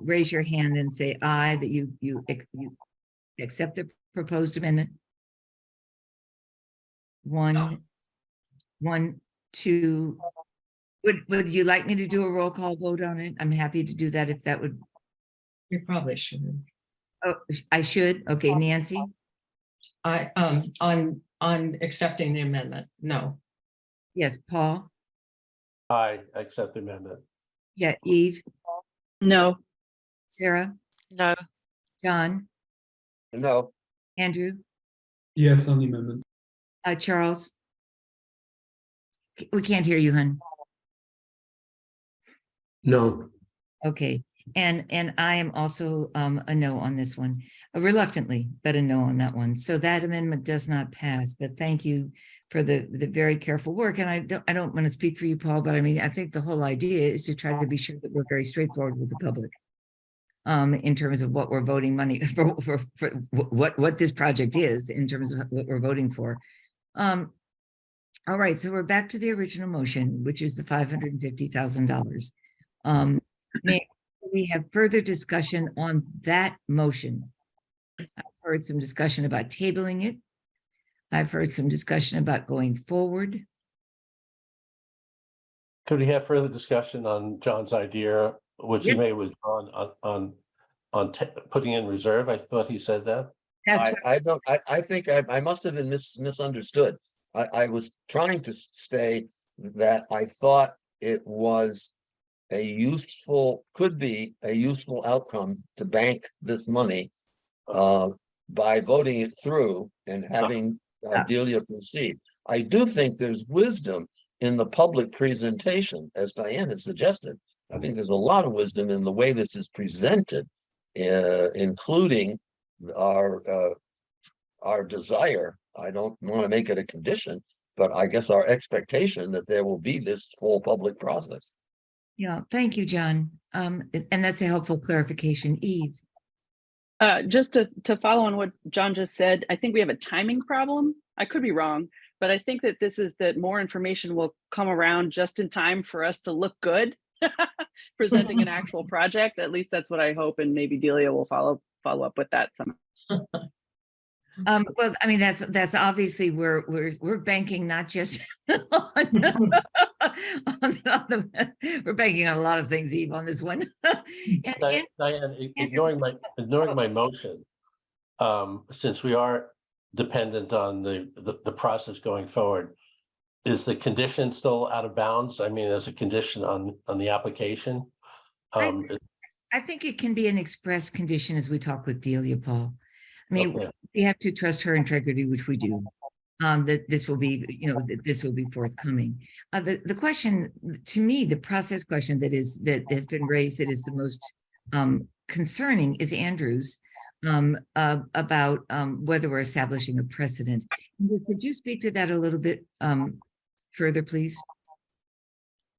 raise your hand and say aye that you accept the proposed amendment. One, two. Would you like me to do a roll call vote on it? I'm happy to do that if that would. You probably shouldn't. Oh, I should. Okay, Nancy. On accepting the amendment, no. Yes, Paul. I accept the amendment. Yeah, Eve. No. Sarah. No. John. No, Andrew. Yes, on the amendment. Charles. We can't hear you, hun. No, Okay, and I am also a no on this one, reluctantly, but a no on that one. So that amendment does not pass. But thank you for the very careful work. And I don't want to speak for you, Paul, but I mean, I think the whole idea is to try to be sure that we're very straightforward with the public in terms of what we're voting money for what this project is in terms of what we're voting for. All right, so we're back to the original motion, which is the $550,000. May we have further discussion on that motion? I've heard some discussion about tabling it. I've heard some discussion about going forward. Could we have further discussion on John's idea, which he Yes. may withdraw on putting in reserve? I thought he said that. That's I think I must have been misunderstood. I was trying to say that I thought it was could be a useful outcome to bank this money by voting it through and having Delia proceed. I do think there's wisdom in the public presentation, as Diane has suggested. I think there's a lot of wisdom in the way this is presented, including our desire. I don't want to make it a condition, but I guess our expectation that there will be this full public process. Yeah, thank you, John. And that's a helpful clarification. Eve. Just to follow on what John just said, I think we have a timing problem. I could be wrong, but I think that this is that more information will come around just in time for us to look good presenting an actual project. At least that's what I hope, and maybe Delia will follow up with that some. Well, I mean, that's obviously we're banking not just on, we're banking on a lot of things, Eve, on this one. Diane, ignoring my motion, since we are dependent on the process going forward, is the condition still out of bounds? I mean, as a condition on the application? I think it can be an express condition as we talk with Delia, Paul. I mean, Okay. we have to trust her integrity, which we do. That this will be, that this will be forthcoming. The question, to me, the process question that has been raised that is the most concerning is Andrew's about whether we're establishing a precedent. Could you speak to that a little bit further, please?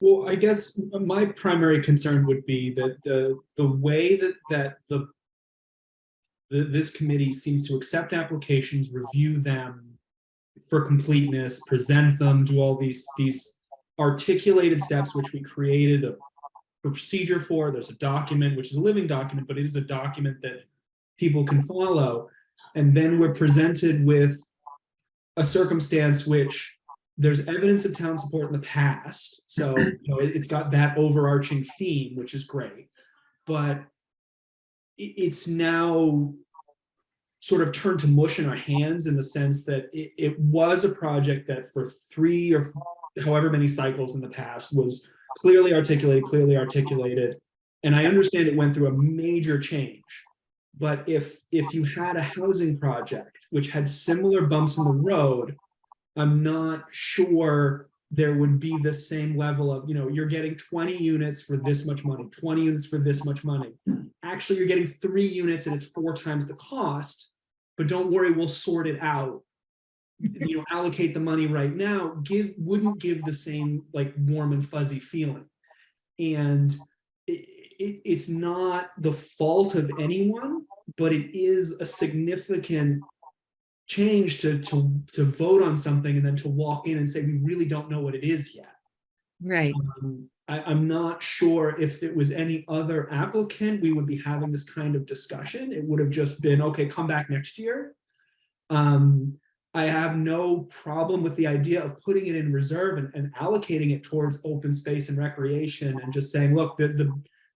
Well, I guess my primary concern would be that the way that this committee seems to accept applications, review them for completeness, present them, do all these articulated steps, which we created a procedure for. There's a document, which is a living document, but it is a document that people can follow. And then we're presented with a circumstance which there's evidence of town support in the past. So, it's got that overarching theme, which is great. But it's now sort of turned to mush in our hands, in the sense that it was a project that for 3 or however many cycles in the past was clearly articulated. And I understand it went through a major change. But if you had a housing project which had similar bumps in the road, I'm not sure there would be the same level of, you're getting 20 units for this much money, 20 units for this much money. Actually, you're getting 3 units and it's 4 times the cost, but don't worry, we'll sort it out. Allocate the money right now, wouldn't give the same like warm and fuzzy feeling. And it's not the fault of anyone, but it is a significant change to vote on something and then to walk in and say, we really don't know what it is yet. Right. I'm not sure if it was any other applicant, we would be having this kind of discussion. It would have just been, okay, come back next year. I have no problem with the idea of putting it in reserve and allocating it towards open space and recreation, and just saying, look,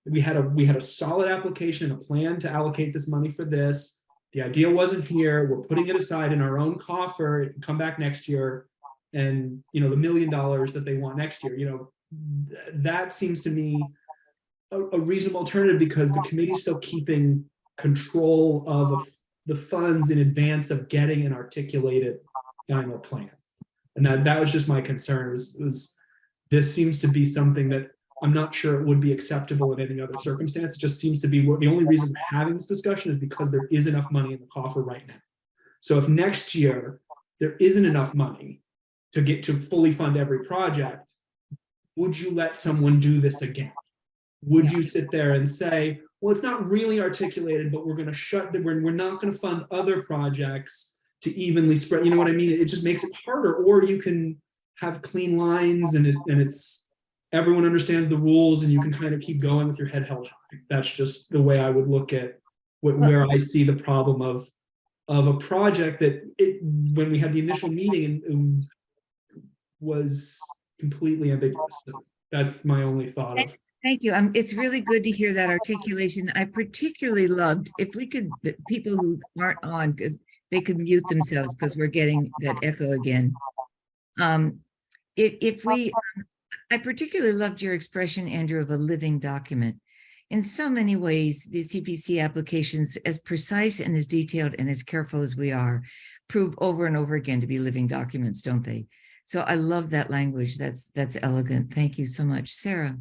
we had a solid application, a plan to allocate this money for this. The idea wasn't here. We're putting it aside in our own coffer. It can come back next year. And, the $1 million that they want next year, that seems to me a reasonable alternative, because the committee's still keeping control of the funds in advance of getting an articulated final plan. And that was just my concern, was this seems to be something that I'm not sure it would be acceptable in any other circumstance. It just seems to be the only reason we're having this discussion is because there is enough money in the coffer right now. So if next year there isn't enough money to get to fully fund every project, would you let someone do this again? Would you sit there and say, well, it's not really articulated, but we're going to we're not going to fund other projects to evenly spread, you know what I mean? It just makes it harder. Or you can have clean lines and it's everyone understands the rules and you can kind of keep going with your head held high. That's just the way I would look at where I see the problem of a project that when we had the initial meeting, it was completely ambiguous. So that's my only thought of. Thank you. It's really good to hear that articulation. I particularly loved, if we could, people who aren't on, they could mute themselves because we're getting that echo again. I particularly loved your expression, Andrew, of a living document. In so many ways, the CPC applications, as precise and as detailed and as careful as we are, prove over and over again to be living documents, don't they? So I love that language. That's elegant. Thank you so much. Sarah.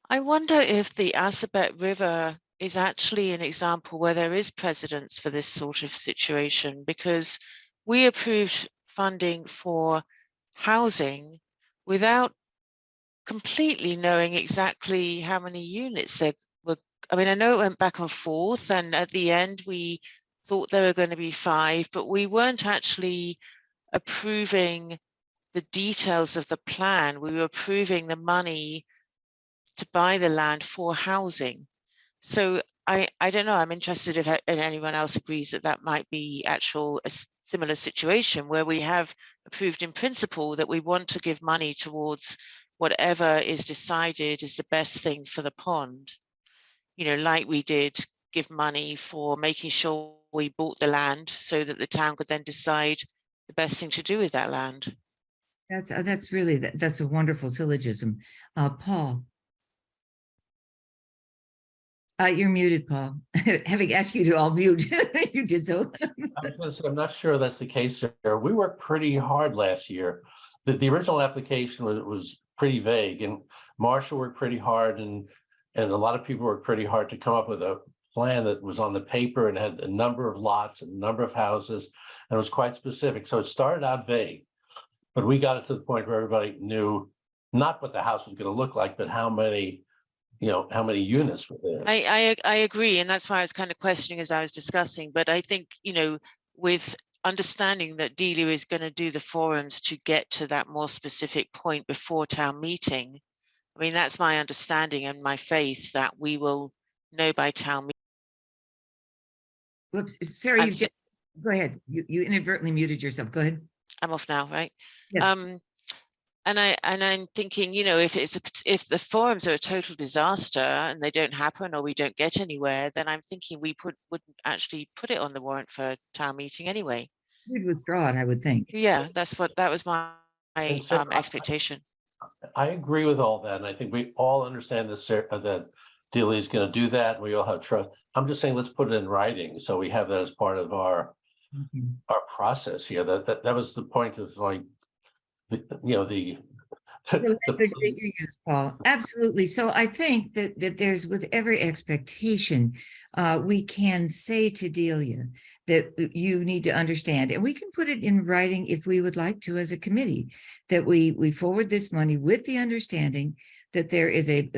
I wonder if the Assabet River is actually an example where there is precedence for this sort of situation, because we approved funding for housing without completely knowing exactly how many units there were. I mean, I know it went back and forth, and at the end we thought there were going to be 5, but we weren't actually approving the details of the plan. We were approving the money to buy the land for housing. So I don't know, I'm interested if anyone else agrees that might be a similar situation where we have approved in principle that we want to give money towards whatever is decided is the best thing for the pond. Like we did give money for making sure we bought the land so that the town could then decide the best thing to do with that land. That's a wonderful syllogism. Paul. You're muted, Paul. Having asked you to all mute, you did so. I was going to say, I'm not sure that's the case there. We worked pretty hard last year. The original application was pretty vague, and Marshall worked pretty hard, and a lot of people worked pretty hard to come up with a plan that was on the paper and had a number of lots and a number of houses, and it was quite specific. So it started out vague, but we got it to the point where everybody knew not what the house was going to look like, but how many units were there. I agree, and that's why I was kind of questioning as I was discussing. But I think, with understanding that Delia is going to do the forums to get to that more specific point before town meeting, I mean, that's my understanding and my faith that we will know by town meeting Whoops, Sarah, I'm you just, go ahead. You inadvertently muted yourself. Go ahead. I'm off now, right? Yes. And I'm thinking, you know, if if the forums are a total disaster and they don't happen or we don't get anywhere, then I'm thinking we wouldn't actually put it on the warrant for town meeting anyway. We'd withdraw it, I would think. Yeah, that was my And so expectation. I agree with all that, and I think we all understand that Dealey is going to do that. And we all have trust. I'm just saying, let's put it in writing so we have that as part of our process here. That was the point of like, the The language that you use, Paul. Absolutely. So I think that there's, with every expectation, we can say to Delia that you need to understand, and we can put it in writing if we would like to as a committee, that we forward this money with the understanding that there is a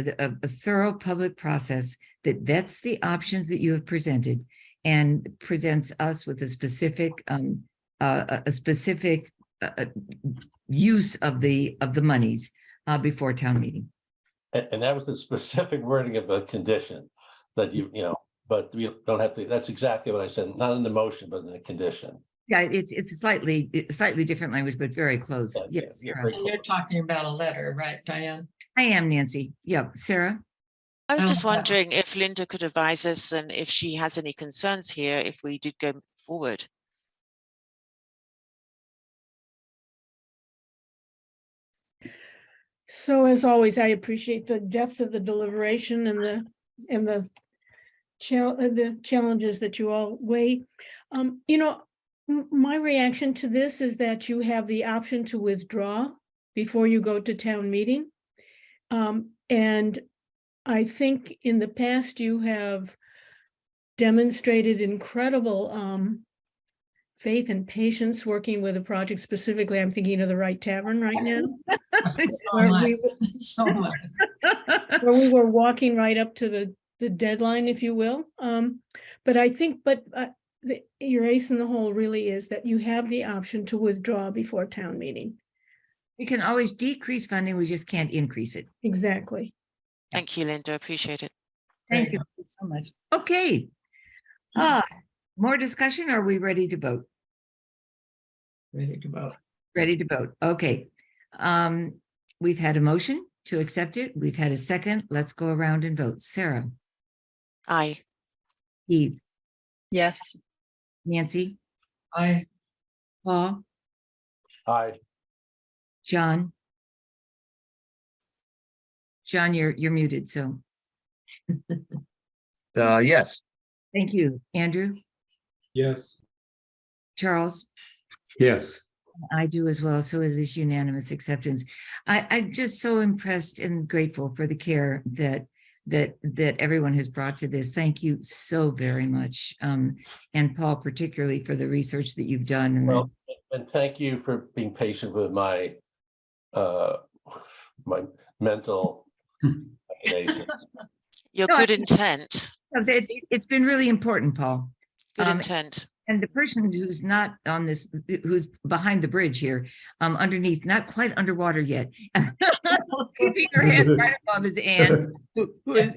thorough public process that vets the options that you have presented and presents us with a specific use of the monies before town meeting. and that was the specific wording of a condition that but we don't have to. That's exactly what I said, not in the motion, but in the condition. Yeah, it's slightly different language, but very close. Yeah, Yes, yeah, Sarah. And you're talking about a letter, right, Diane? I am, Nancy. Yep, Sarah. I was just Oh, wondering if Linda could advise us and if she has any concerns here if we did go forward. So as always, I appreciate the depth of the deliberation and the challenges that you all weigh. You know, my reaction to this is that you have the option to withdraw before you go to town meeting. And I think in the past you have demonstrated incredible faith and patience working with a project. Specifically, I'm thinking of the Right Tavern right now. So much. Where we were walking right up to the deadline, if you will. But I think, your ace in the hole really is that you have the option to withdraw before town meeting. We can always decrease funding, we just can't increase it. Exactly. Thank you, Linda. Appreciate it. Thank you so much. Okay. More discussion, or are we ready to vote? Ready to vote. Ready to vote. Okay. We've had a motion to accept it. We've had a second. Let's go around and vote. Sarah, Aye. Eve, Yes. Nancy, I, Paul, Aye. John. John, you're muted, so Yes, thank you. Andrew, Yes. Charles, Yes. I do as well, so it is unanimous acceptance. I'm just so impressed and grateful for the care that everyone has brought to this. Thank you so very much. And Paul, particularly for the research that you've done. And Well, and thank you for being patient with my my mental machinations. Your No, good intent. it's been really important, Paul. Good intent. And the person who's not on this, who's behind the bridge here, underneath, not quite underwater yet, keeping her hand right above is Anne, who has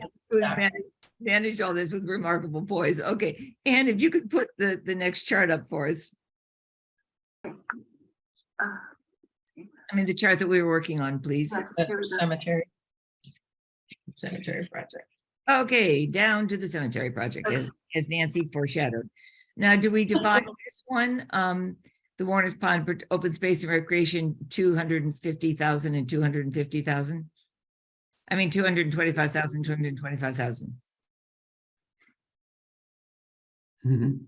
managed all this with remarkable poise. Okay, Anne, if you could put the next chart up for us. I mean, the chart that we were working on, please. cemetery project. Okay, down to the cemetery project, as Nancy foreshadowed. Now, do we divide this one? The Warner's Pond Open Space and Recreation, 250,000 and 250,000? I mean, 225,000, 225,000. Mhm.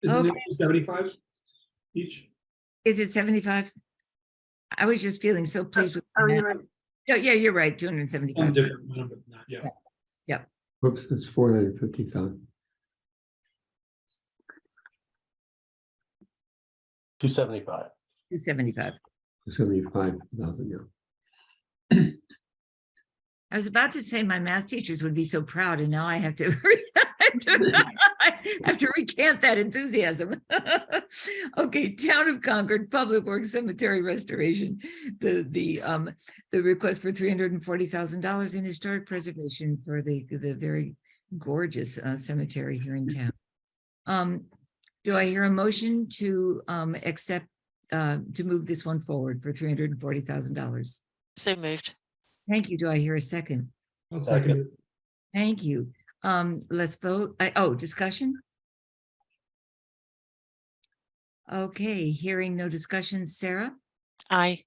Isn't Okay. it 75 each? Is it 75? I was just feeling so pleased with. Oh, the you're math. right. Yeah, you're right, Some 275. different number than that, yeah. Oops, it's 450,000. 275. 275. 75,000, yeah. I was about to say my math teachers would be so proud, and now I have to, I have to recant that enthusiasm. Okay, Town of Concord Public Works Cemetery Restoration. The request for $340,000 in historic preservation for the very gorgeous cemetery here in town. Do I hear a motion to accept, to move this one forward for $340,000? So moved. Thank you. Do I hear a second? I'll second it. Thank you. Let's vote. Discussion? Okay, hearing no discussion. Sarah? Aye.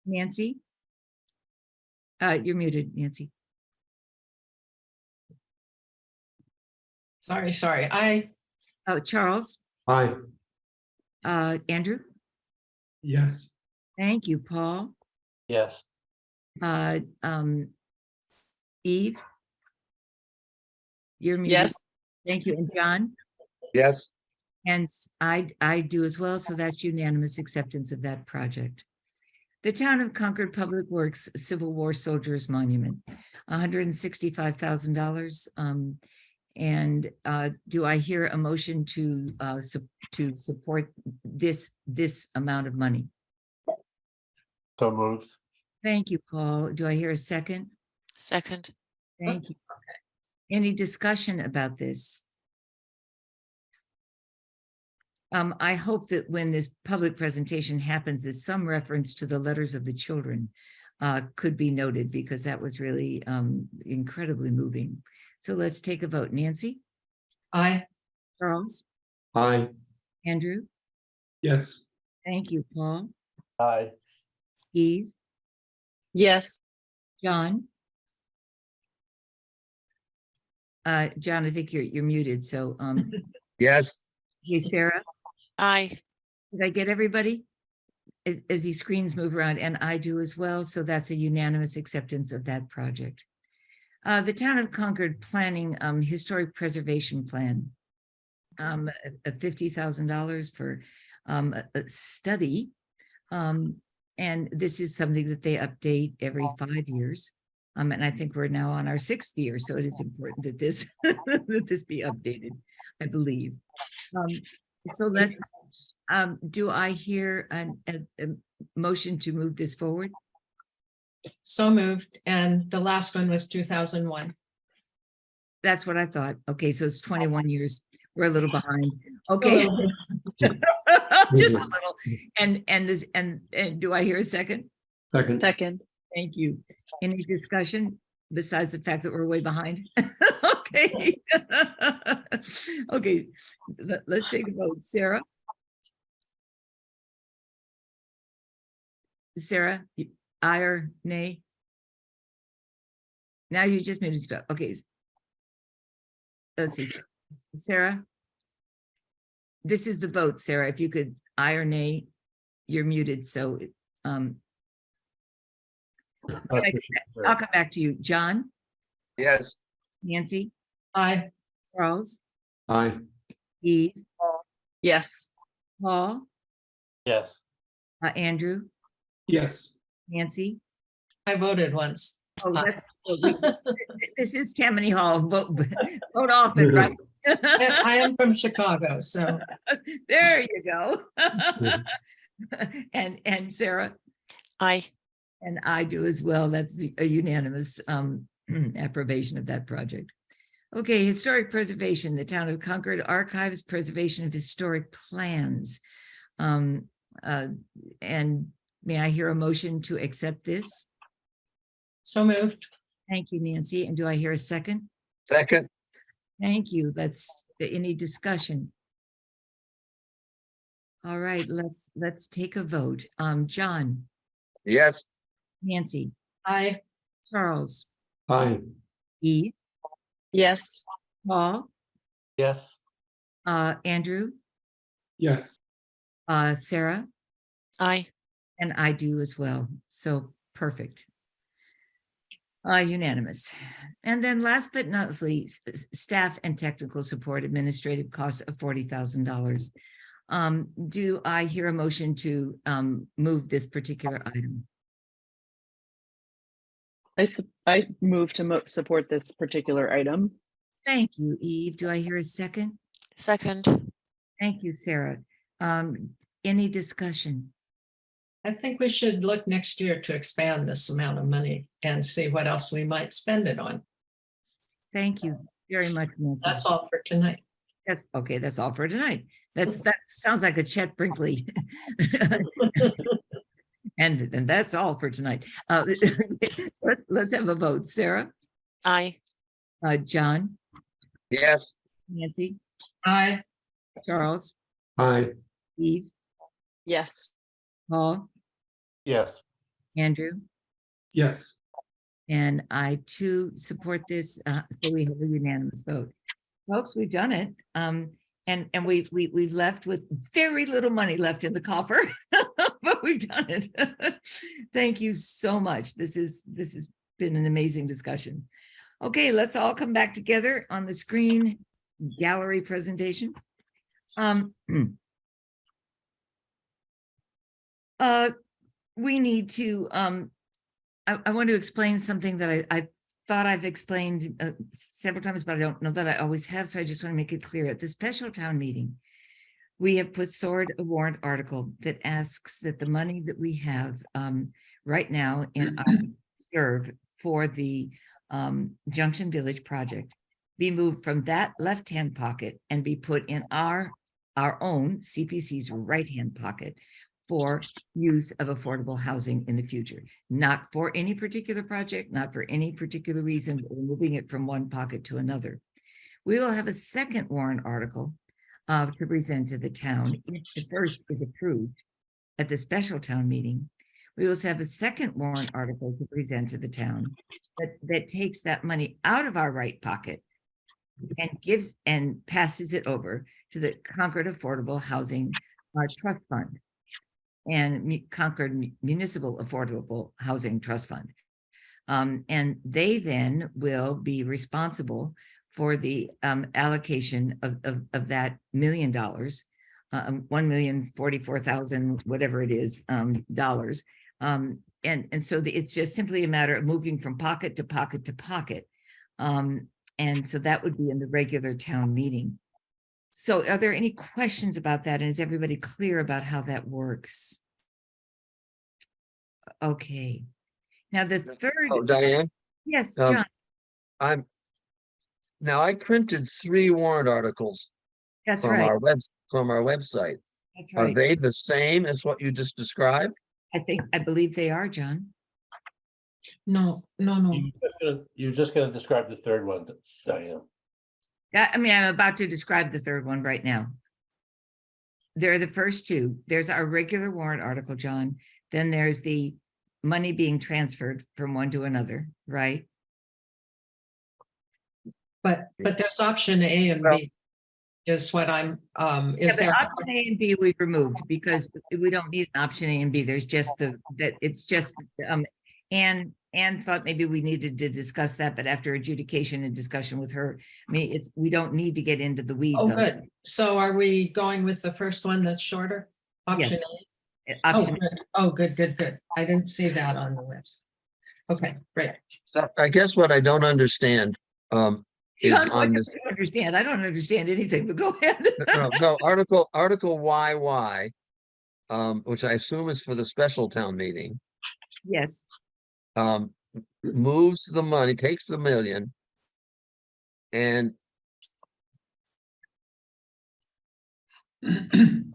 Nancy? You're muted, Nancy. Sorry. I, Oh, Charles? Aye. Andrew? Yes. Thank you, Paul. Yes. Eve? You're muted. Yes. Thank you. And John? Yes, And I do as well, so that's unanimous acceptance of that project. The Town of Concord Public Works Civil War Soldiers Monument, $165,000. And do I hear a motion to support this amount of money? So moved. Thank you, Paul. Do I hear a second? Second. Thank you. Any discussion about this? I hope that when this public presentation happens, that some reference to the letters of the children could be noted, because that was really incredibly moving. So let's take a vote. Nancy? I, Charles? Aye. Andrew? Yes. Thank you, Paul. Aye. Eve? Yes. John? John, I think you're muted, so yes, hey, Sarah? Aye. Did I get everybody? As these screens move around, and I do as well, so that's a unanimous acceptance of that project. The Town of Concord Planning Historic Preservation Plan, $50,000 for a study. And this is something that they update every 5 years. And I think we're now on our 6th year, so it is important that this that this be updated, I believe. So let's, do I hear a motion to move this forward? so moved, and the last one was 2001. That's what I thought. Okay, so it's 21 years. We're a little behind. Okay. Just a little. And do I hear a second? Second. Second. Thank you. Any discussion besides the fact that we're way behind? Okay. Okay, let's take a vote. Sarah? Sarah, aye or nay? Now you just made it. Okay. Let's see. Sarah? This is the vote, Sarah. If you could aye or nay, you're muted, so I'll come back to you. John? yes, Nancy? I, Charles? Aye. Eve? Yes. Paul? Yes. Andrew? Yes. Nancy? I voted once. Oh, that's, this is Tammany Hall. Vote often, right? I am from Chicago, so There you go. And Sarah? Aye. And I do as well. That's a unanimous approbation of that project. Okay, historic preservation, the Town of Concord Archives Preservation of Historic Plans. And may I hear a motion to accept this? so moved. Thank you, Nancy. And do I hear a second? second, Thank you. Any discussion? All right, let's take a vote. John, yes, Nancy, I, Charles, Aye. Eve, Yes. Paul, Yes. Andrew, Yes. Sarah, Aye. and I do as well. So perfect. Unanimous. And then last but not least, staff and technical support administrative costs of $40,000. Do I hear a motion to move this particular item? I move to support this particular item. Thank you, Eve. Do I hear a second? Second. Thank you, Sarah. Any discussion? I think we should look next year to expand this amount of money and see what else we might spend it on. Thank you. very much, Nancy. That's all for tonight. That's okay. That's all for tonight. That sounds like a Chet Brinkley. And that's all for tonight. Let's have a vote. Sarah, Aye. John, Yes, Nancy, Aye. Charles, Aye. Steve, Yes. Paul, Yes. Andrew, Yes. and I too support this. So we have a unanimous vote. Folks, we've done it. And we've left with very little money left in the coffer, but we've done it. Thank you so much. This has been an amazing discussion. Okay, let's all come back together on the screen gallery presentation. We need to I want to explain something that I thought I've explained several times, but I don't know that I always have. So I just want to make it clear. At the special town meeting, we have put forward a warrant article that asks that the money that we have right now in our reserve for the Junction Village project be moved from that left-hand pocket and be put in our own CPC's right-hand pocket for use of affordable housing in the future, not for any particular project, not for any particular reason, but we're moving it from one pocket to another. We will have a second warrant article to present to the town if the first is approved at the special town meeting. We also have a second warrant article to present to the town that takes that money out of our right pocket and passes it over to the Concord Affordable Housing Trust Fund and Concord Municipal Affordable Housing Trust Fund. And they then will be responsible for the allocation of that $1 million, $1,044,000, whatever it is, dollars. And so it's just simply a matter of moving from pocket to pocket to pocket. And so that would be in the regular town meeting. So are there any questions about that? And is everybody clear about how that works? Okay. Now the third. oh, Diane, Yes, um, John, I printed 3 warrant articles that's from right. our website. That's Are right. they the same as what you just described? I believe they are, John. No. You're just gonna describe the third one, Diane. Yeah, I mean, I'm about to describe the third one right now. There are the first two. There's our regular warrant article, John. Then there's the money being transferred from one to another, right? But there's option A and B is what I'm, Yeah, is but there? option A and B we've removed because we don't need an option A and B. There's just Anne thought maybe we needed to discuss that, but after adjudication and discussion with her, I mean, we don't need to get into the weeds. Oh, of it. good. So are we going with the first one that's shorter? Option A? Option, Oh, good. I didn't see that on the list. Okay, great. So I guess what I don't understand is John, what on do this, you understand? I don't understand anything, but go ahead. no, Article YY, which I assume is for the special town meeting, Yes, moves the money, takes the $1 million and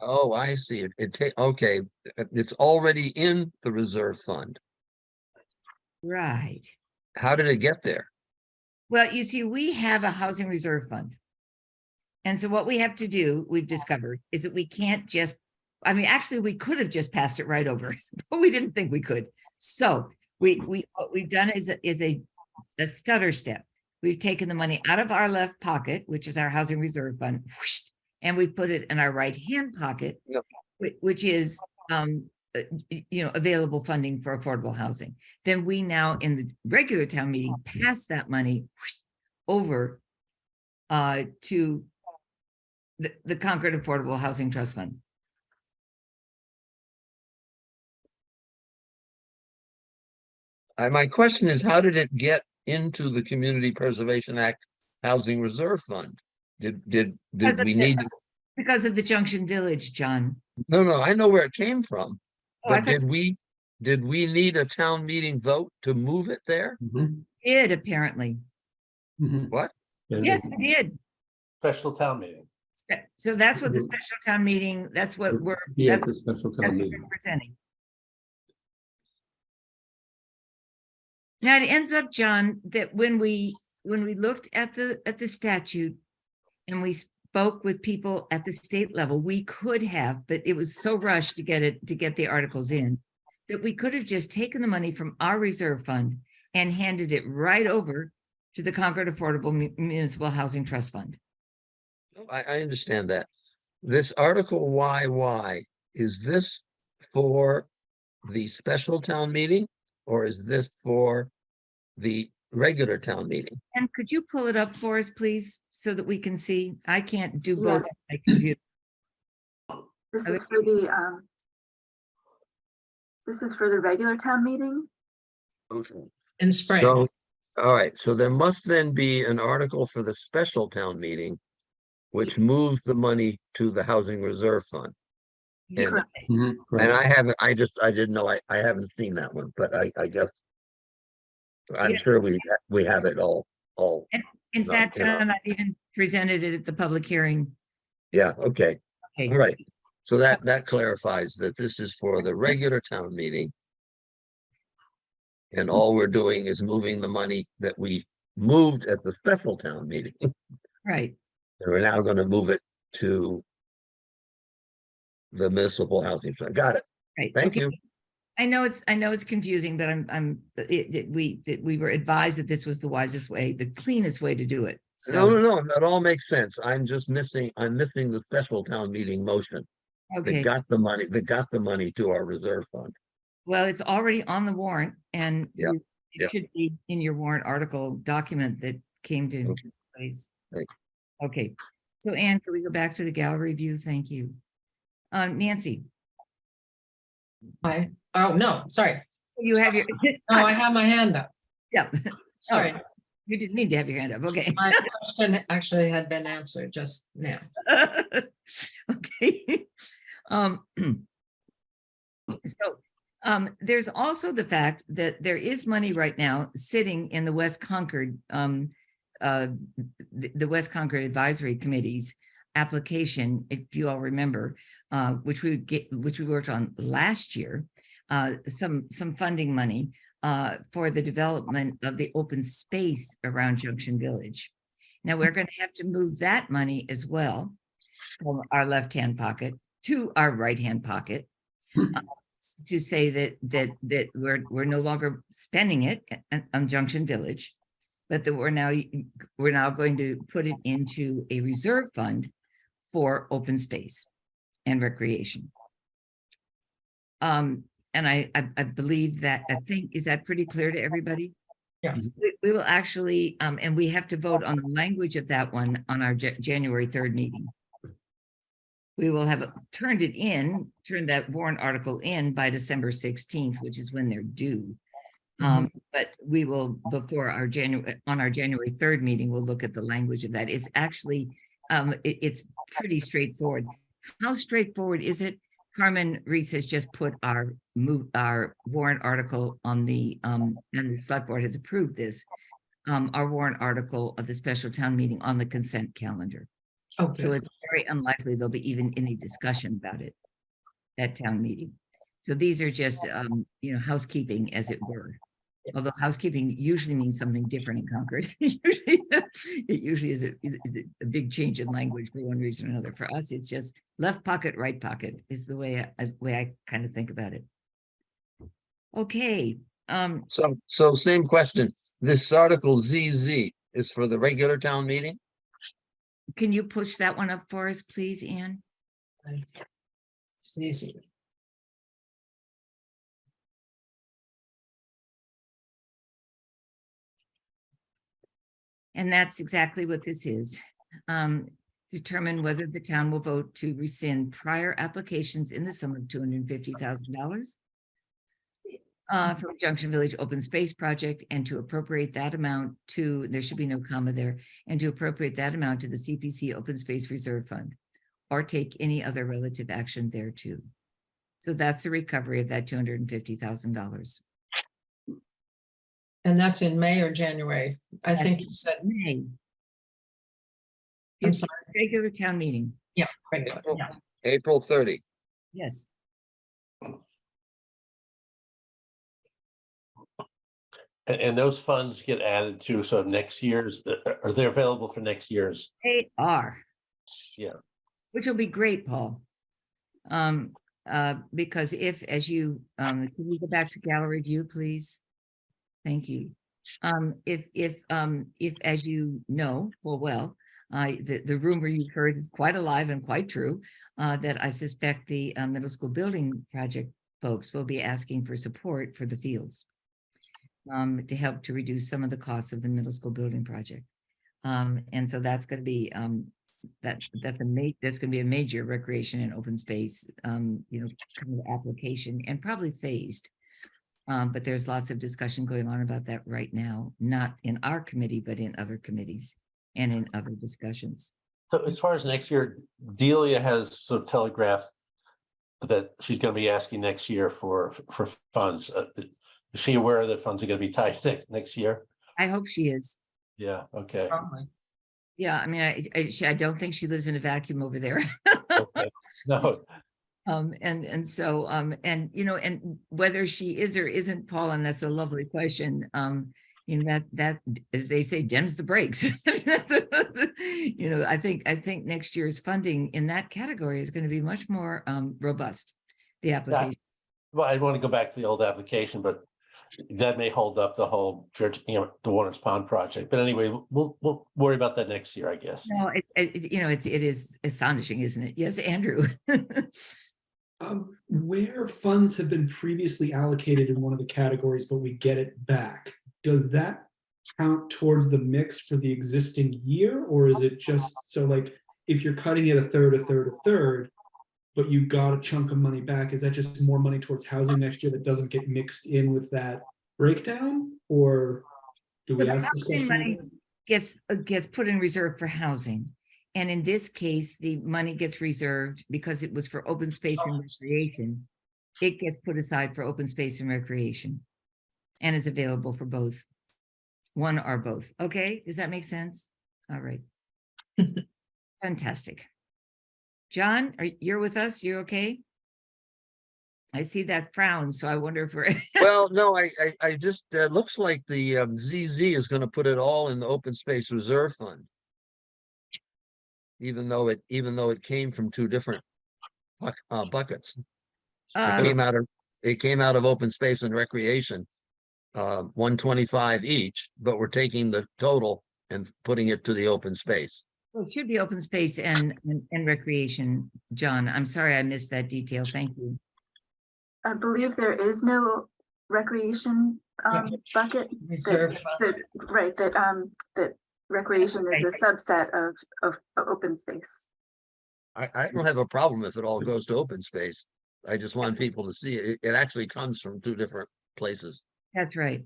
oh, I see it. Okay, it's already in the reserve fund. right. How did it get there? Well, you see, we have a housing reserve fund. And so what we have to do, we've discovered, is that we can't just, I mean, actually, we could have just passed it right over, but we didn't think we could. So what we've done is a stutter step. We've taken the money out of our left pocket, which is our housing reserve fund, whoosh, and we put it in our right hand pocket, Yep. which is available funding for affordable housing. Then we now in the regular town meeting pass that money whoosh, over to the Concord Affordable Housing Trust Fund. My question is, how did it get into the Community Preservation Act Housing Reserve Fund? Did Because of we the- need, Because of the Junction Village, John. no, I know where it came from, Oh, I but thought did we need a town meeting vote to move it there? Mhm, it did apparently. mhm. What? And Yes, then- we did. Special town meeting. So that's what the Mhm. special town meeting, that's what we're, Yeah, that's it's a special that's town what meeting. we're presenting. Now, it ends up, John, that when we looked at the statute and we spoke with people at the state level, we could have, but it was so rushed to get the articles in, that we could have just taken the money from our reserve fund and handed it right over to the Concord Affordable Municipal Housing Trust Fund. I understand that. This Article YY, is this for the special town meeting? Or is this for the regular town meeting? And could you pull it up for us, please, so that we can see? I can't do Yeah. both on my computer. This Okay. is for the, this is for the regular town meeting? Okay. In spring. So, all right, so there must then be an article for the special town meeting, which moves the money to the Housing Reserve Fund. And- Yes. Mhm, And correct. I didn't know, I haven't seen that one, but I guess I'm Yes. sure we have it all, In No, fact, you know. John, I even presented it at the public hearing. yeah, okay, Okay. all right. So that clarifies that this is for the regular town meeting. And all we're doing is moving the money that we moved at the special town meeting. And Right. we're now gonna move it to the municipal housing fund. Got it. Right. Thank Okay. you. I know it's confusing, but we were advised that this was the wisest way, the cleanest way to do it. No, So, no, that all makes sense. I'm missing the special town meeting motion. That okay, got the money to our reserve fund. well, it's already on the warrant and Yeah, it yeah. should be in your warrant article document that came to Okay. place. Thank Okay, so Anne, can we go back to the gallery view? Thank you. Nancy, Oh, no, sorry. you have your, No, I have my hand up. yeah, Sorry. you didn't need to have your hand up, okay. My question actually had been answered just now. Okay. So there's also the fact that there is money right now sitting in the West Concord, the West Concord Advisory Committee's application, if you all remember, which we worked on last year, some funding money for the development of the open space around Junction Village. Now we're going to have to move that money as well from our left-hand pocket to our right-hand pocket to say that we're no longer spending it on Junction Village, but that we're now going to put it into a reserve fund for open space and recreation. And I believe that, is that pretty clear to everybody? Yes. We will actually, and we have to vote on the language of that one on our January 3rd meeting. We will have turned that warrant article in by December 16th, which is when they're due. But we will, before our January 3rd meeting, we'll look at the language of that. It's actually, it's pretty straightforward. How straightforward is it? Carmen Reese has just put our warrant article on the, and the select board has approved this, our warrant article of the special town meeting on the consent calendar. Oh, So good. it's very unlikely there'll be even any discussion about it at town meeting. So these are just, housekeeping, as it were. Although housekeeping usually means something different in Concord. It usually is a big change in language for one reason or another. For us, it's just left pocket, right pocket is the way I kind of think about it. Okay. So same question. This article ZZ is for the regular town meeting? Can you push that one up for us, please, Anne? It's easy. And that's exactly what this is. Determine whether the town will vote to rescind prior applications in the sum of $250,000 from Junction Village Open Space Project and to appropriate that amount to, there should be no comma there, and to appropriate that amount to the CPC Open Space Reserve Fund or take any other relative action thereto. So that's the recovery of that $250,000. And that's in May or January? I think you said May. I'm It's sorry. regular town meeting. Yeah, regular, April- yeah. April 30. Yes. And those funds get added to, so next year's, are they available for next year's? They are. Yeah. Which will be great, Paul. Because if, as you, can we go back to gallery view, please? Thank you. If, as you know full well, the rumor you've heard is quite alive and quite true, that I suspect the middle school building project folks will be asking for support for the fields to help to reduce some of the costs of the middle school building project. And so that's going to be that's going to be a major recreation and open space kind of application, and probably phased. But there's lots of discussion going on about that right now, not in our committee, but in other committees and in other discussions. So as far as next year, Delia has sort of telegraphed that she's going to be asking next year for funds. Is she aware that funds are going to be tight next year? I hope she is. Yeah, okay. Probably. Yeah, I mean, I don't think she lives in a vacuum over there. Okay. No, And so, and whether she is or isn't, Paul, and that's a lovely question. In that, as they say, dems the brakes. I think next year's funding in that category is going to be much more robust. The application. well, I want to go back to the old application, but that may hold up the whole church, the Warner's Pond project. But anyway, we'll worry about that next year, I guess. No, it is astonishing, isn't it? Yes, Andrew. Where funds have been previously allocated in one of the categories, but we get it back, does that count towards the mix for the existing year? Or is it just, so like, if you're cutting it a third, but you got a chunk of money back, is that just more money towards housing next year that doesn't get mixed in with that breakdown? Or do we The ask this housing money question? gets put in reserve for housing. And in this case, the money gets reserved because it was for open space and recreation. It gets put aside for open space and recreation and is available for both, one or both. Okay, does that make sense? All right. Fantastic. John, you're with us? You okay? I see that frown, so I wonder if we're Well, no, I just, looks like the ZZ is going to put it all in the open space reserve fund. Even though it came from two different buckets. It came out of open space and recreation, 125 each, but we're taking the total and putting it to the open space. Well, it should be open space and recreation, John. I'm sorry I missed that detail. Thank you. I believe there is no recreation bucket. Reserve fund. That recreation is a subset of open space. I don't have a problem if it all goes to open space. I just want people to see it. It actually comes from two different places. That's right.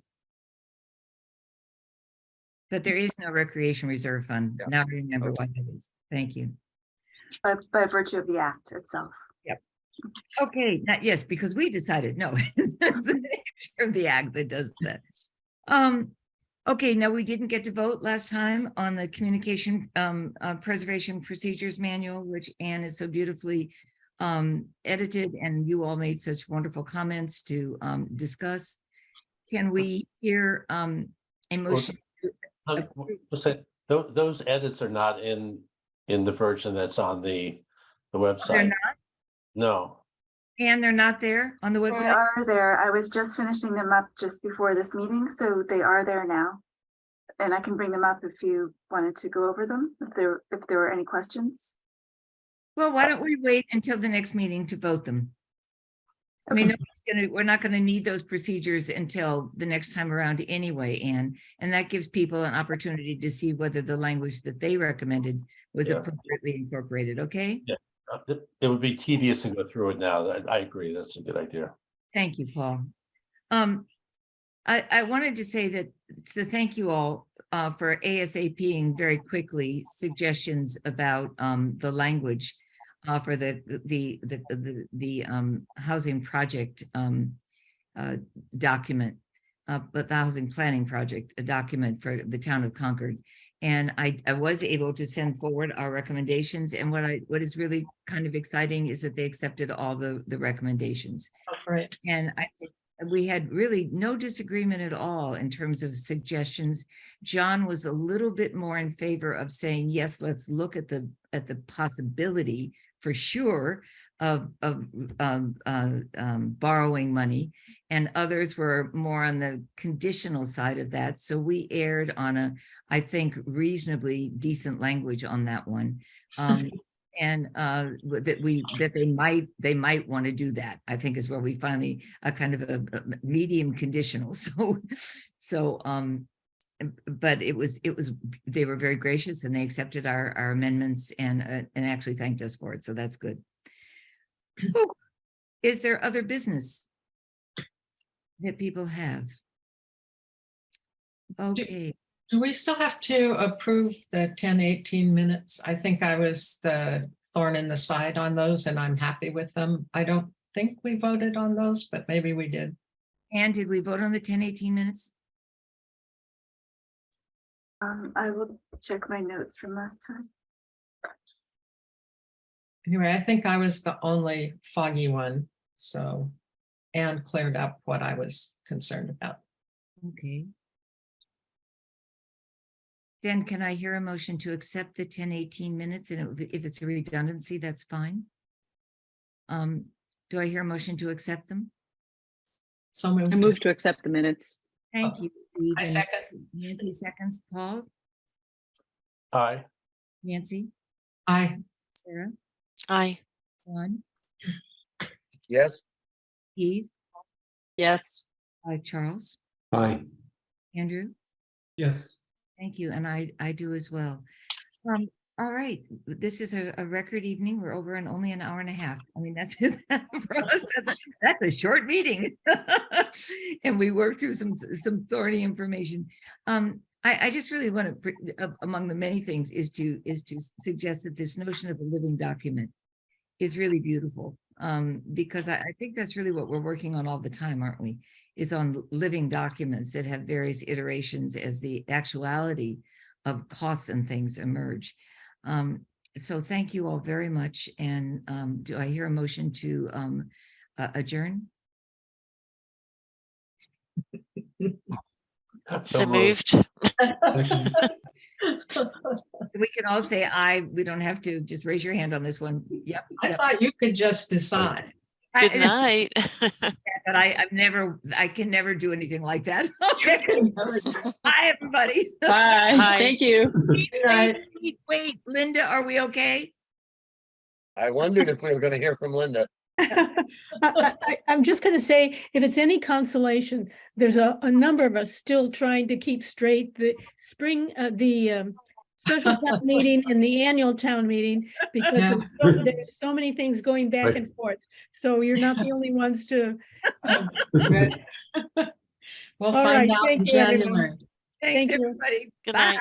But there is no recreation reserve fund. Yeah. Now I remember Okay. what that is. Thank you. By virtue of the act itself. Okay, yes, because we decided, no, it's the nature of the act that does that. Okay, now we didn't get to vote last time on the communication preservation procedures manual, which Anne is so beautifully edited, and you all made such wonderful comments to discuss. Can we hear a motion? Those edits are not in the version that's on the They're website. not, No. and they're not there on the They website? are there. I was just finishing them up just before this meeting, so they are there now. And I can bring them up if you wanted to go over them, if there were any questions. Well, why don't we wait until the next meeting to vote them? I mean, we're not going to need those procedures until the next time around anyway, Anne. And that gives people an opportunity to see whether the language that they recommended was Yeah. appropriately incorporated, okay? Yeah. It would be tedious to go through it now. I agree. That's a good idea. Thank you, Paul. I wanted to say that, to thank you all for ASAPing very quickly suggestions about the language for the housing project document. but the housing planning project, a document for the town of Concord. And I was able to send forward our recommendations. And what is really kind of exciting is that they accepted all the recommendations. Right. And I think we had really no disagreement at all in terms of suggestions. John was a little bit more in favor of saying, yes, let's look at the possibility for sure of borrowing money, and others were more on the conditional side of that. So we erred on I think, reasonably decent language on that one. And that they might want to do that, I think, is where we finally a kind of a medium conditional. But it was they were very gracious, and they accepted our amendments and actually thanked us for it. So that's good. Whew. Is there other business that people have? Okay. Do we still have to approve the 10-18 minutes? I think I was the thorn in the side on those, and I'm happy with them. I don't think we voted on those, but maybe we did. And did we vote on the 10-18 minutes? I will check my notes from last time. Anyway, I think I was the only foggy one, so, and cleared up what I was concerned about. Okay. Then can I hear a motion to accept the 10-18 minutes? And if it's a redundancy, that's fine. Do I hear a motion to accept them? So I move to accept the minutes. Thank you. Steve, I and second. Nancy seconds. Paul, Aye. Nancy, Aye. Sarah, Aye. John, Yes, Eve, Yes. Charles, Aye. Andrew. Yes. Thank you, and I do as well. All right, this is a record evening. We're over in only an hour and a half. I mean, that's for us. That's a short meeting, and we worked through some thorny information. I just really want to, among the many things, is to suggest that this notion of a living document is really beautiful, because I think that's really what we're working on all the time, aren't we? Is on living documents that have various iterations as the actuality of costs and things emerge. So thank you all very much. And do I hear a motion to adjourn? So moved. Second. We can all say aye. We don't have to just raise your hand on this one. Yep. I yep. thought you could just decide. Good night. But I can never do anything like that. Okay. Bye, everybody. Bye. Bye. Thank you. Wait, Linda, are we okay? I wondered if we were gonna hear from Linda. I'm just going to say, if it's any consolation, there's a number of us still trying to keep straight the special town meeting and the annual town meeting, because Yeah. there's so many things going back Right. and forth. So you're not the only ones to. Good. We'll All right, find out in thank you, everyone. January. Thanks, Thank you. everybody. Good Bye. night.